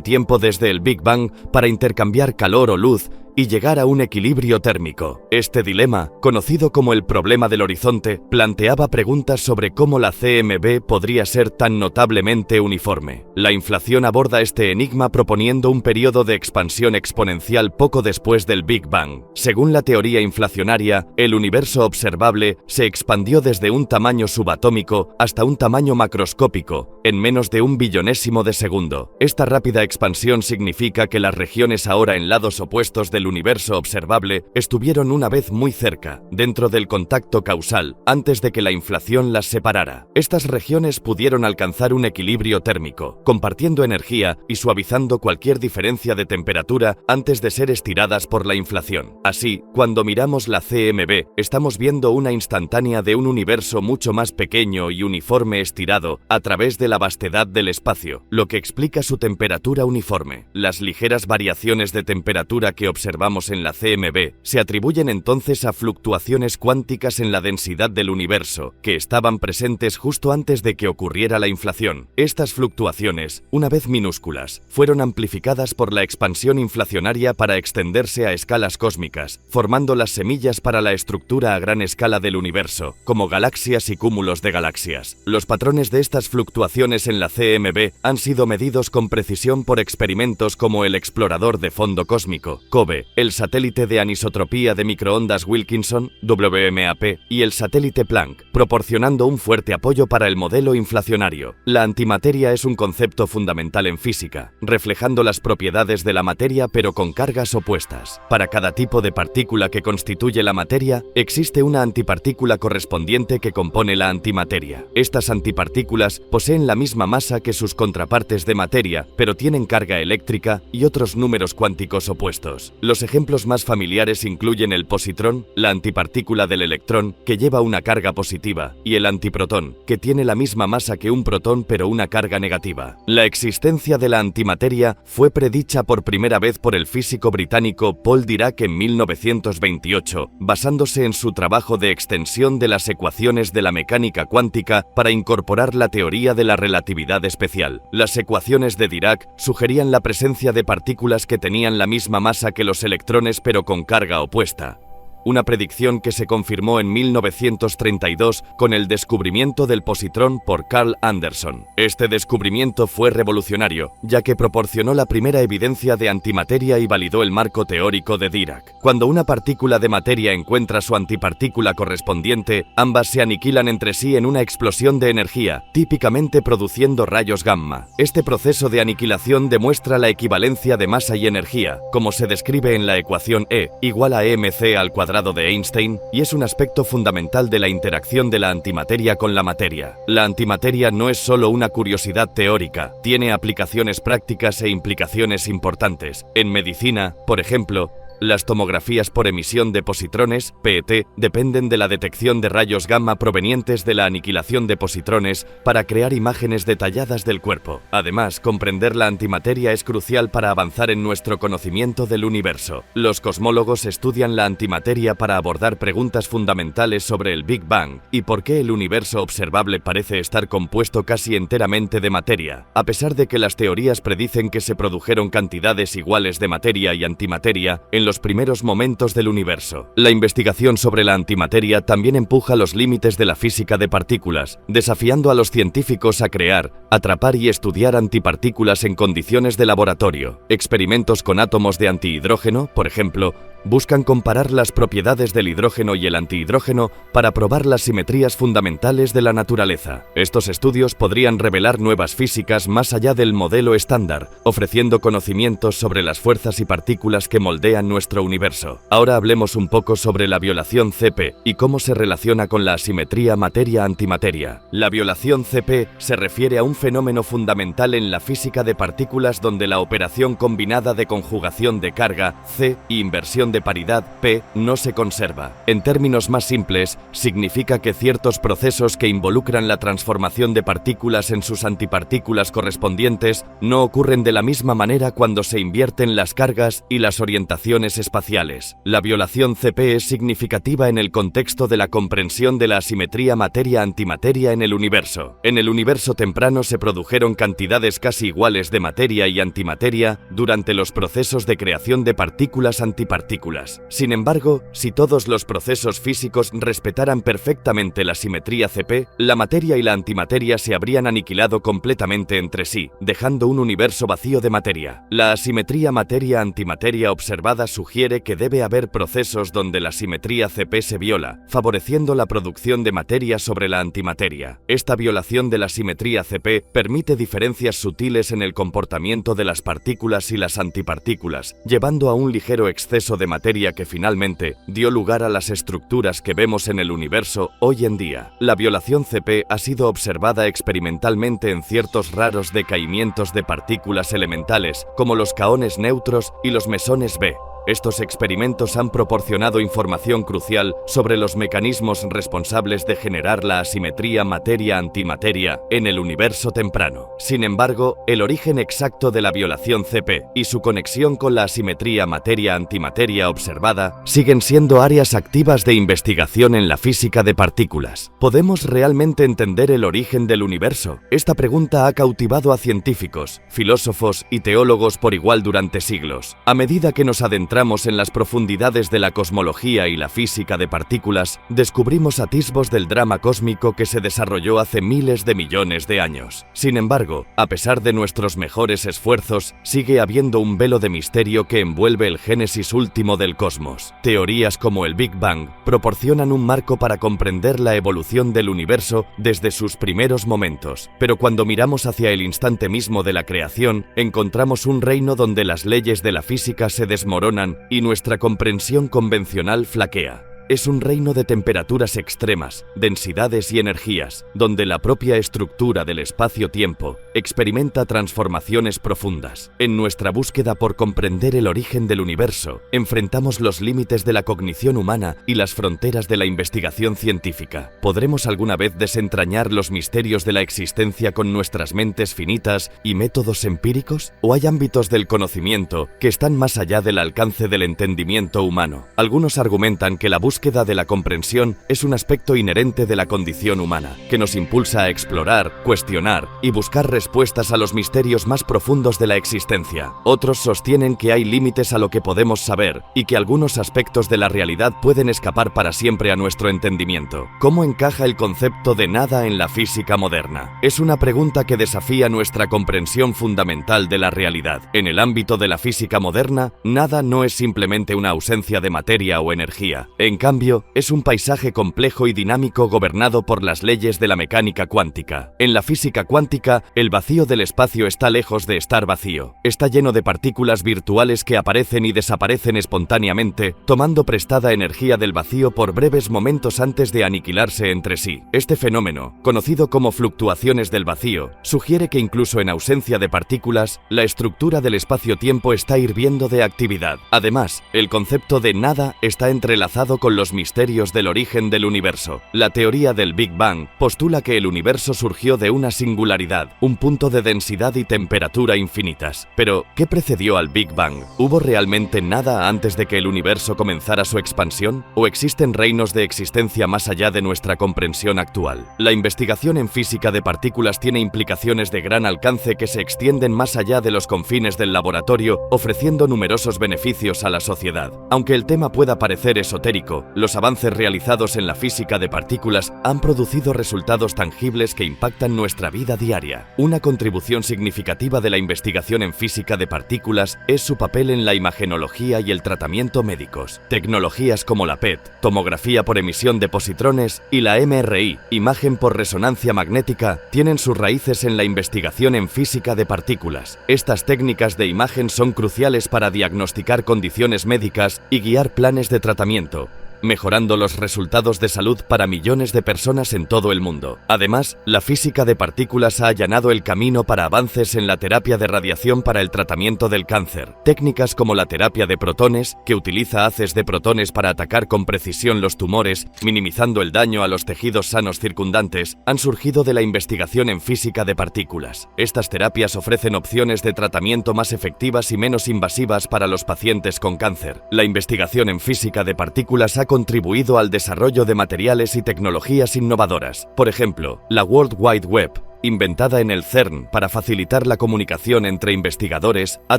tiempo desde el Big Bang para intercambiar calor o luz y llegar a un equilibrio térmico. Este dilema, conocido como el problema del horizonte, planteaba preguntas sobre cómo la CMB podría ser tan notablemente uniforme. La inflación aborda este enigma proponiendo un periodo de expansión exponencial poco después del Big Bang. Según la teoría inflacionaria, el universo observable se expandió desde un tamaño subatómico hasta un tamaño macroscópico en menos de un billonésimo de segundo. Esta rápida expansión significa que las regiones ahora en lados opuestos del universo observable estuvieron una vez muy cerca, dentro del contacto causal, antes de que la inflación las separara. Estas regiones pudieron alcanzar un equilibrio térmico, compartiendo energía y suavizando cualquier diferencia de temperatura antes de ser estiradas por la inflación. Así, cuando miramos la CMB, estamos viendo una instantánea de un universo mucho más pequeño y uniforme estirado a través de la vastedad del espacio, lo que explica su temperatura uniforme. Las ligeras variaciones de temperatura que observamos en la CMB se atribuyen entonces a fluctuaciones cuánticas en la densidad del universo, que estaban presentes justo antes de que ocurriera la inflación. Estas fluctuaciones, una vez minúsculas, fueron amplificadas por la expansión inflacionaria para extenderse a escalas cósmicas, formando las semillas para la estructura a gran escala del universo, como galaxias y cúmulos de galaxias. Los patrones de estas fluctuaciones en la CMB han sido medidos con precisión por experimentos como el Explorador de Fondo Cósmico, COBE, el Satélite de Anisotropía de Microondas Wilkinson, WMAP, y el Satélite Planck, proporcionando un fuerte apoyo para el modelo inflacionario. La antimateria es un concepto fundamental en física, reflejando las propiedades de la materia pero con cargas opuestas. Para cada tipo de partícula que constituye la materia, existe una antipartícula correspondiente que compone la antimateria. Estas antipartículas poseen la misma masa que sus contrapartes de materia, pero tienen carga eléctrica y otros números cuánticos opuestos. Los ejemplos más familiares incluyen el positrón, la antipartícula del electrón, que lleva una carga positiva, y el antiprotón, que tiene la misma masa que un protón pero una carga negativa. La existencia de la antimateria fue predicha por primera vez por el físico británico Paul Dirac en 1928, basándose en su trabajo de extensión de las ecuaciones de la mecánica cuántica para incorporar la teoría de la relatividad especial. Las ecuaciones de Dirac sugerían la presencia de partículas que tenían la misma masa que los electrones pero con carga opuesta. Una predicción que se confirmó en 1932 con el descubrimiento del positrón por Carl Anderson. Este descubrimiento fue revolucionario, ya que proporcionó la primera evidencia de antimateria y validó el marco teórico de Dirac. Cuando una partícula de materia encuentra su antipartícula correspondiente, ambas se aniquilan entre sí en una explosión de energía, típicamente produciendo rayos gamma. Este proceso de aniquilación demuestra la equivalencia de masa y energía, como se describe en la ecuación E igual a mc al cuadrado de Einstein, y es un aspecto fundamental de la interacción de la antimateria con la materia. La antimateria no es solo una curiosidad teórica, tiene aplicaciones prácticas e implicaciones importantes. En medicina, por ejemplo, las tomografías por emisión de positrones, PET, dependen de la detección de rayos gamma provenientes de la aniquilación de positrones para crear imágenes detalladas del cuerpo. Además, comprender la antimateria es crucial para avanzar en nuestro conocimiento del universo. Los cosmólogos estudian la antimateria para abordar preguntas fundamentales sobre el Big Bang y por qué el universo observable parece estar compuesto casi enteramente de materia. A pesar de que las teorías predicen que se produjeron cantidades iguales de materia y antimateria en los primeros momentos del universo. La investigación sobre la antimateria también empuja los límites de la física de partículas, desafiando a los científicos a crear, atrapar y estudiar antipartículas en condiciones de laboratorio. Experimentos con átomos de antihidrógeno, por ejemplo, buscan comparar las propiedades del hidrógeno y el antihidrógeno para probar las simetrías fundamentales de la naturaleza. Estos estudios podrían revelar nuevas físicas más allá del modelo estándar, ofreciendo conocimientos sobre las fuerzas y partículas que moldean nuestro universo. Ahora hablemos un poco sobre la violación CP y cómo se relaciona con la asimetría materia-antimateria. La violación CP se refiere a un fenómeno fundamental en la física de partículas donde la operación combinada de conjugación de carga, C, y inversión de paridad, P, no se conserva. En términos más simples, significa que ciertos procesos que involucran la transformación de partículas en sus antipartículas correspondientes no ocurren de la misma manera cuando se invierten las cargas y las orientaciones espaciales. La violación CP es significativa en el contexto de la comprensión de la asimetría materia-antimateria en el universo. En el universo temprano se produjeron cantidades casi iguales de materia y antimateria durante los procesos de creación de partículas-antipartículas. Sin embargo, si todos los procesos físicos respetaran perfectamente la simetría CP, la materia y la antimateria se habrían aniquilado completamente entre sí, dejando un universo vacío de materia. La asimetría materia-antimateria observada sugiere que debe haber procesos donde la simetría CP se viola, favoreciendo la producción de materia sobre la antimateria. Esta violación de la simetría CP permite diferencias sutiles en el comportamiento de las partículas y las antipartículas, llevando a un ligero exceso de materia que finalmente dio lugar a las estructuras que vemos en el universo hoy en día. La violación CP ha sido observada experimentalmente en ciertos raros decaimientos de partículas elementales, como los kaones neutros y los mesones B. Estos experimentos han proporcionado información crucial sobre los mecanismos responsables de generar la asimetría materia-antimateria en el universo temprano. Sin embargo, el origen exacto de la violación CP y su conexión con la asimetría materia-antimateria observada siguen siendo áreas activas de investigación en la física de partículas. ¿Podemos realmente entender el origen del universo? Esta pregunta ha cautivado a científicos, filósofos y teólogos por igual durante siglos. A medida que nos adentramos en las profundidades de la cosmología y la física de partículas, descubrimos atisbos del drama cósmico que se desarrolló hace miles de millones de años. Sin embargo, a pesar de nuestros mejores esfuerzos, sigue habiendo un velo de misterio que envuelve el génesis último del cosmos. Teorías como el Big Bang proporcionan un marco para comprender la evolución del universo desde sus primeros momentos, pero cuando miramos hacia el instante mismo de la creación, encontramos un reino donde las leyes de la física se desmoronan y nuestra comprensión convencional flaquea. Es un reino de temperaturas extremas, densidades y energías, donde la propia estructura del espacio-tiempo experimenta transformaciones profundas. En nuestra búsqueda por comprender el origen del universo, enfrentamos los límites de la cognición humana y las fronteras de la investigación científica. ¿Podremos alguna vez desentrañar los misterios de la existencia con nuestras mentes finitas y métodos empíricos? ¿O hay ámbitos del conocimiento que están más allá del alcance del entendimiento humano? Algunos argumentan que la búsqueda de la comprensión es un aspecto inherente de la condición humana, que nos impulsa a explorar, cuestionar y buscar respuestas a los misterios más profundos de la existencia. Otros sostienen que hay límites a lo que podemos saber y que algunos aspectos de la realidad pueden escapar para siempre a nuestro entendimiento. ¿Cómo encaja el concepto de nada en la física moderna? Es una pregunta que desafía nuestra comprensión fundamental de la realidad. En el ámbito de la física moderna, nada no es simplemente una ausencia de materia o energía. En cambio, es un paisaje complejo y dinámico gobernado por las leyes de la mecánica cuántica. En la física cuántica, el vacío del espacio está lejos de estar vacío. Está lleno de partículas virtuales que aparecen y desaparecen espontáneamente, tomando prestada energía del vacío por breves momentos antes de aniquilarse entre sí. Este fenómeno, conocido como fluctuaciones del vacío, sugiere que incluso en ausencia de partículas, la estructura del espacio-tiempo está hirviendo de actividad. Además, el concepto de nada está entrelazado con los misterios del origen del universo. La teoría del Big Bang postula que el universo surgió de una singularidad, un punto de densidad y temperatura infinitas. Pero, ¿qué precedió al Big Bang? ¿Hubo realmente nada antes de que el universo comenzara su expansión? ¿O existen reinos de existencia más allá de nuestra comprensión actual? La investigación en física de partículas tiene implicaciones de gran alcance que se extienden más allá de los confines del laboratorio, ofreciendo numerosos beneficios a la sociedad. Aunque el tema pueda parecer esotérico, los avances realizados en la física de partículas han producido resultados tangibles que impactan nuestra vida diaria. Una contribución significativa de la investigación en física de partículas es su papel en la imagenología y el tratamiento médicos. Tecnologías como la PET, tomografía por emisión de positrones, y la MRI, imagen por resonancia magnética, tienen sus raíces en la investigación en física de partículas. Estas técnicas de imagen son cruciales para diagnosticar condiciones médicas y guiar planes de tratamiento, mejorando los resultados de salud para millones de personas en todo el mundo. Además, la física de partículas ha allanado el camino para avances en la terapia de radiación para el tratamiento del cáncer. Técnicas como la terapia de protones, que utiliza haces de protones para atacar con precisión los tumores, minimizando el daño a los tejidos sanos circundantes, han surgido de la investigación en física de partículas. Estas terapias ofrecen opciones de tratamiento más efectivas y menos invasivas para los pacientes con cáncer. La investigación en física de partículas ha contribuido al desarrollo de materiales y tecnologías innovadoras. Por ejemplo, la World Wide Web, inventada en el CERN para facilitar la comunicación entre investigadores, ha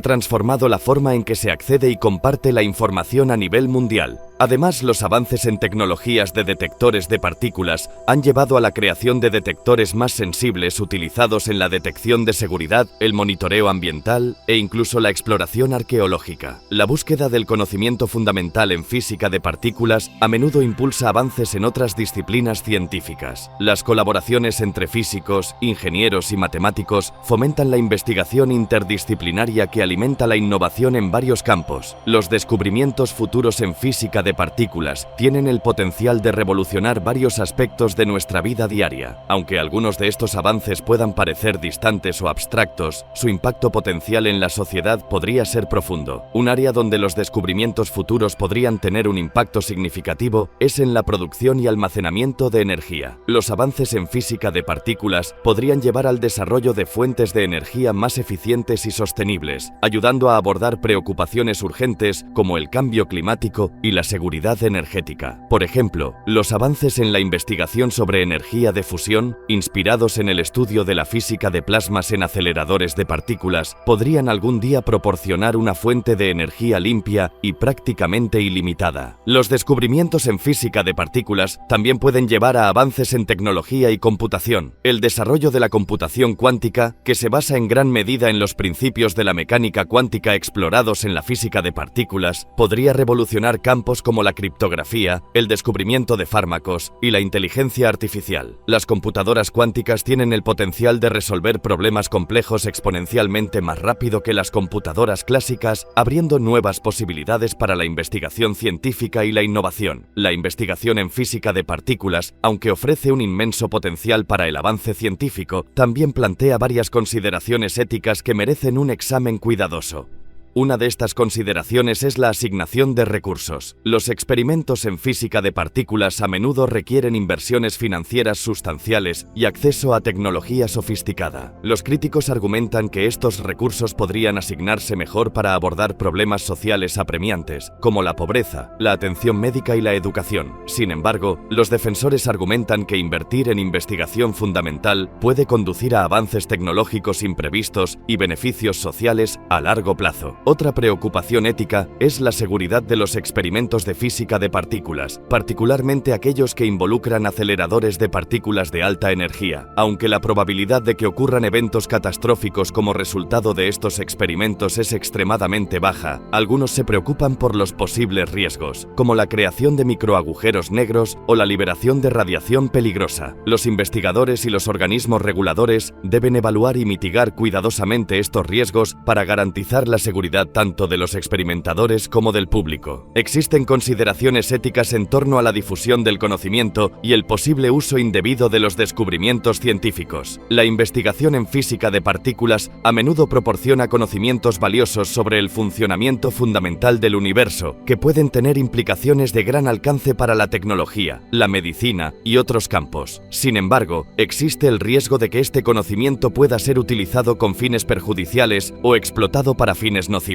transformado la forma en que se accede y comparte la información a nivel mundial. Además, los avances en tecnologías de detectores de partículas han llevado a la creación de detectores más sensibles utilizados en la detección de seguridad, el monitoreo ambiental e incluso la exploración arqueológica. La búsqueda del conocimiento fundamental en física de partículas a menudo impulsa avances en otras disciplinas científicas. Las colaboraciones entre físicos, ingenieros y matemáticos fomentan la investigación interdisciplinaria que alimenta la innovación en varios campos. Los descubrimientos futuros en física de partículas tienen el potencial de revolucionar varios aspectos de nuestra vida diaria. Aunque algunos de estos avances puedan parecer distantes o abstractos, su impacto potencial en la sociedad podría ser profundo. Un área donde los descubrimientos futuros podrían tener un impacto significativo es en la producción y almacenamiento de energía. Los avances en física de partículas podrían llevar al desarrollo de fuentes de energía más eficientes y sostenibles, ayudando a abordar preocupaciones urgentes como el cambio climático y la seguridad energética. Por ejemplo, los avances en la investigación sobre energía de fusión, inspirados en el estudio de la física de plasmas en aceleradores de partículas, podrían algún día proporcionar una fuente de energía limpia y prácticamente ilimitada. Los descubrimientos en física de partículas también pueden llevar a avances en tecnología y computación. El desarrollo de la computación cuántica, que se basa en gran medida en los principios de la mecánica cuántica explorados en la física de partículas, podría revolucionar campos como la criptografía, el descubrimiento de fármacos y la inteligencia artificial. Las computadoras cuánticas tienen el potencial de resolver problemas complejos exponencialmente más rápido que las computadoras clásicas, abriendo nuevas posibilidades para la investigación científica y la innovación. La investigación en física de partículas, aunque ofrece un inmenso potencial para el avance científico, también plantea varias consideraciones éticas que merecen un examen cuidadoso. Una de estas consideraciones es la asignación de recursos. Los experimentos en física de partículas a menudo requieren inversiones financieras sustanciales y acceso a tecnología sofisticada. Los críticos argumentan que estos recursos podrían asignarse mejor para abordar problemas sociales apremiantes, como la pobreza, la atención médica y la educación. Sin embargo, los defensores argumentan que invertir en investigación fundamental puede conducir a avances tecnológicos imprevistos y beneficios sociales a largo plazo. Otra preocupación ética es la seguridad de los experimentos de física de partículas, particularmente aquellos que involucran aceleradores de partículas de alta energía. Aunque la probabilidad de que ocurran eventos catastróficos como resultado de estos experimentos es extremadamente baja, algunos se preocupan por los posibles riesgos, como la creación de microagujeros negros o la liberación de radiación peligrosa. Los investigadores y los organismos reguladores deben evaluar y mitigar cuidadosamente estos riesgos para garantizar la seguridad tanto de los experimentadores como del público. Existen consideraciones éticas en torno a la difusión del conocimiento y el posible uso indebido de los descubrimientos científicos. La investigación en física de partículas a menudo proporciona conocimientos valiosos sobre el funcionamiento fundamental del universo, que pueden tener implicaciones de gran alcance para la tecnología, la medicina y otros campos. Sin embargo, existe el riesgo de que este conocimiento pueda ser utilizado con fines perjudiciales o explotado para fines nocivos.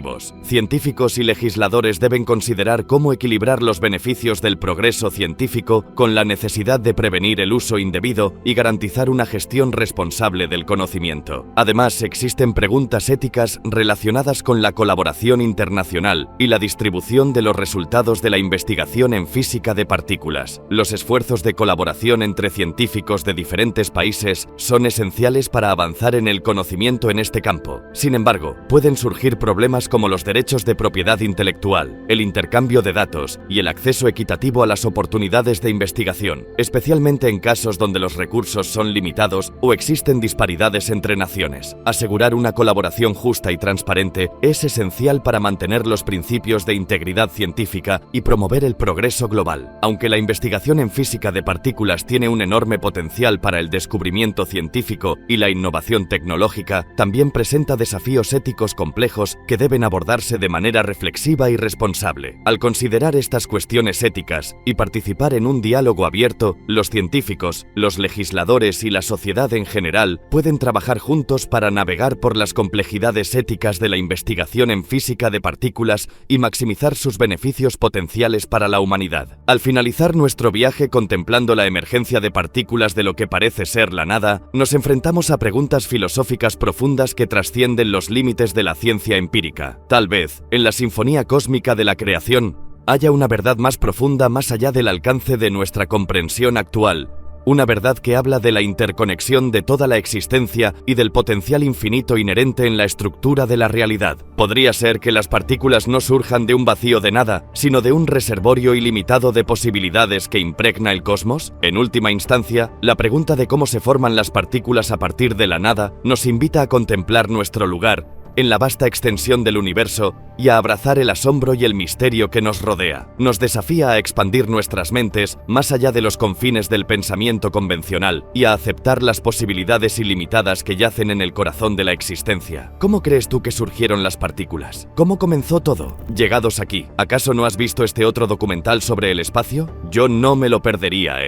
Científicos y legisladores deben considerar cómo equilibrar los beneficios del progreso científico con la necesidad de prevenir el uso indebido y garantizar una gestión responsable del conocimiento. Además, existen preguntas éticas relacionadas con la colaboración internacional y la distribución de los resultados de la investigación en física de partículas. Los esfuerzos de colaboración entre científicos de diferentes países son esenciales para avanzar en el conocimiento en este campo. Sin embargo, pueden surgir problemas temas como los derechos de propiedad intelectual, el intercambio de datos y el acceso equitativo a las oportunidades de investigación, especialmente en casos donde los recursos son limitados o existen disparidades entre naciones. Asegurar una colaboración justa y transparente es esencial para mantener los principios de integridad científica y promover el progreso global. Aunque la investigación en física de partículas tiene un enorme potencial para el descubrimiento científico y la innovación tecnológica, también presenta desafíos éticos complejos que deben abordarse de manera reflexiva y responsable. Al considerar estas cuestiones éticas y participar en un diálogo abierto, los científicos, los legisladores y la sociedad en general pueden trabajar juntos para navegar por las complejidades éticas de la investigación en física de partículas y maximizar sus beneficios potenciales para la humanidad. Al finalizar nuestro viaje contemplando la emergencia de partículas de lo que parece ser la nada, nos enfrentamos a preguntas filosóficas profundas que trascienden los límites de la ciencia empírica. Tal vez, en la sinfonía cósmica de la creación, haya una verdad más profunda más allá del alcance de nuestra comprensión actual. Una verdad que habla de la interconexión de toda la existencia y del potencial infinito inherente en la estructura de la realidad. Podría ser que las partículas no surjan de un vacío de nada, sino de un reservorio ilimitado de posibilidades que impregna el cosmos. En última instancia, la pregunta de cómo se forman las partículas a partir de la nada nos invita a contemplar nuestro lugar en la vasta extensión del universo y a abrazar el asombro y el misterio que nos rodea. Nos desafía a expandir nuestras mentes más allá de los confines del pensamiento convencional y a aceptar las posibilidades ilimitadas que yacen en el corazón de la existencia. ¿Cómo crees tú que surgieron las partículas? ¿Cómo comenzó todo? Llegados aquí, ¿acaso no has visto este otro documental sobre el espacio? Yo no me lo perdería,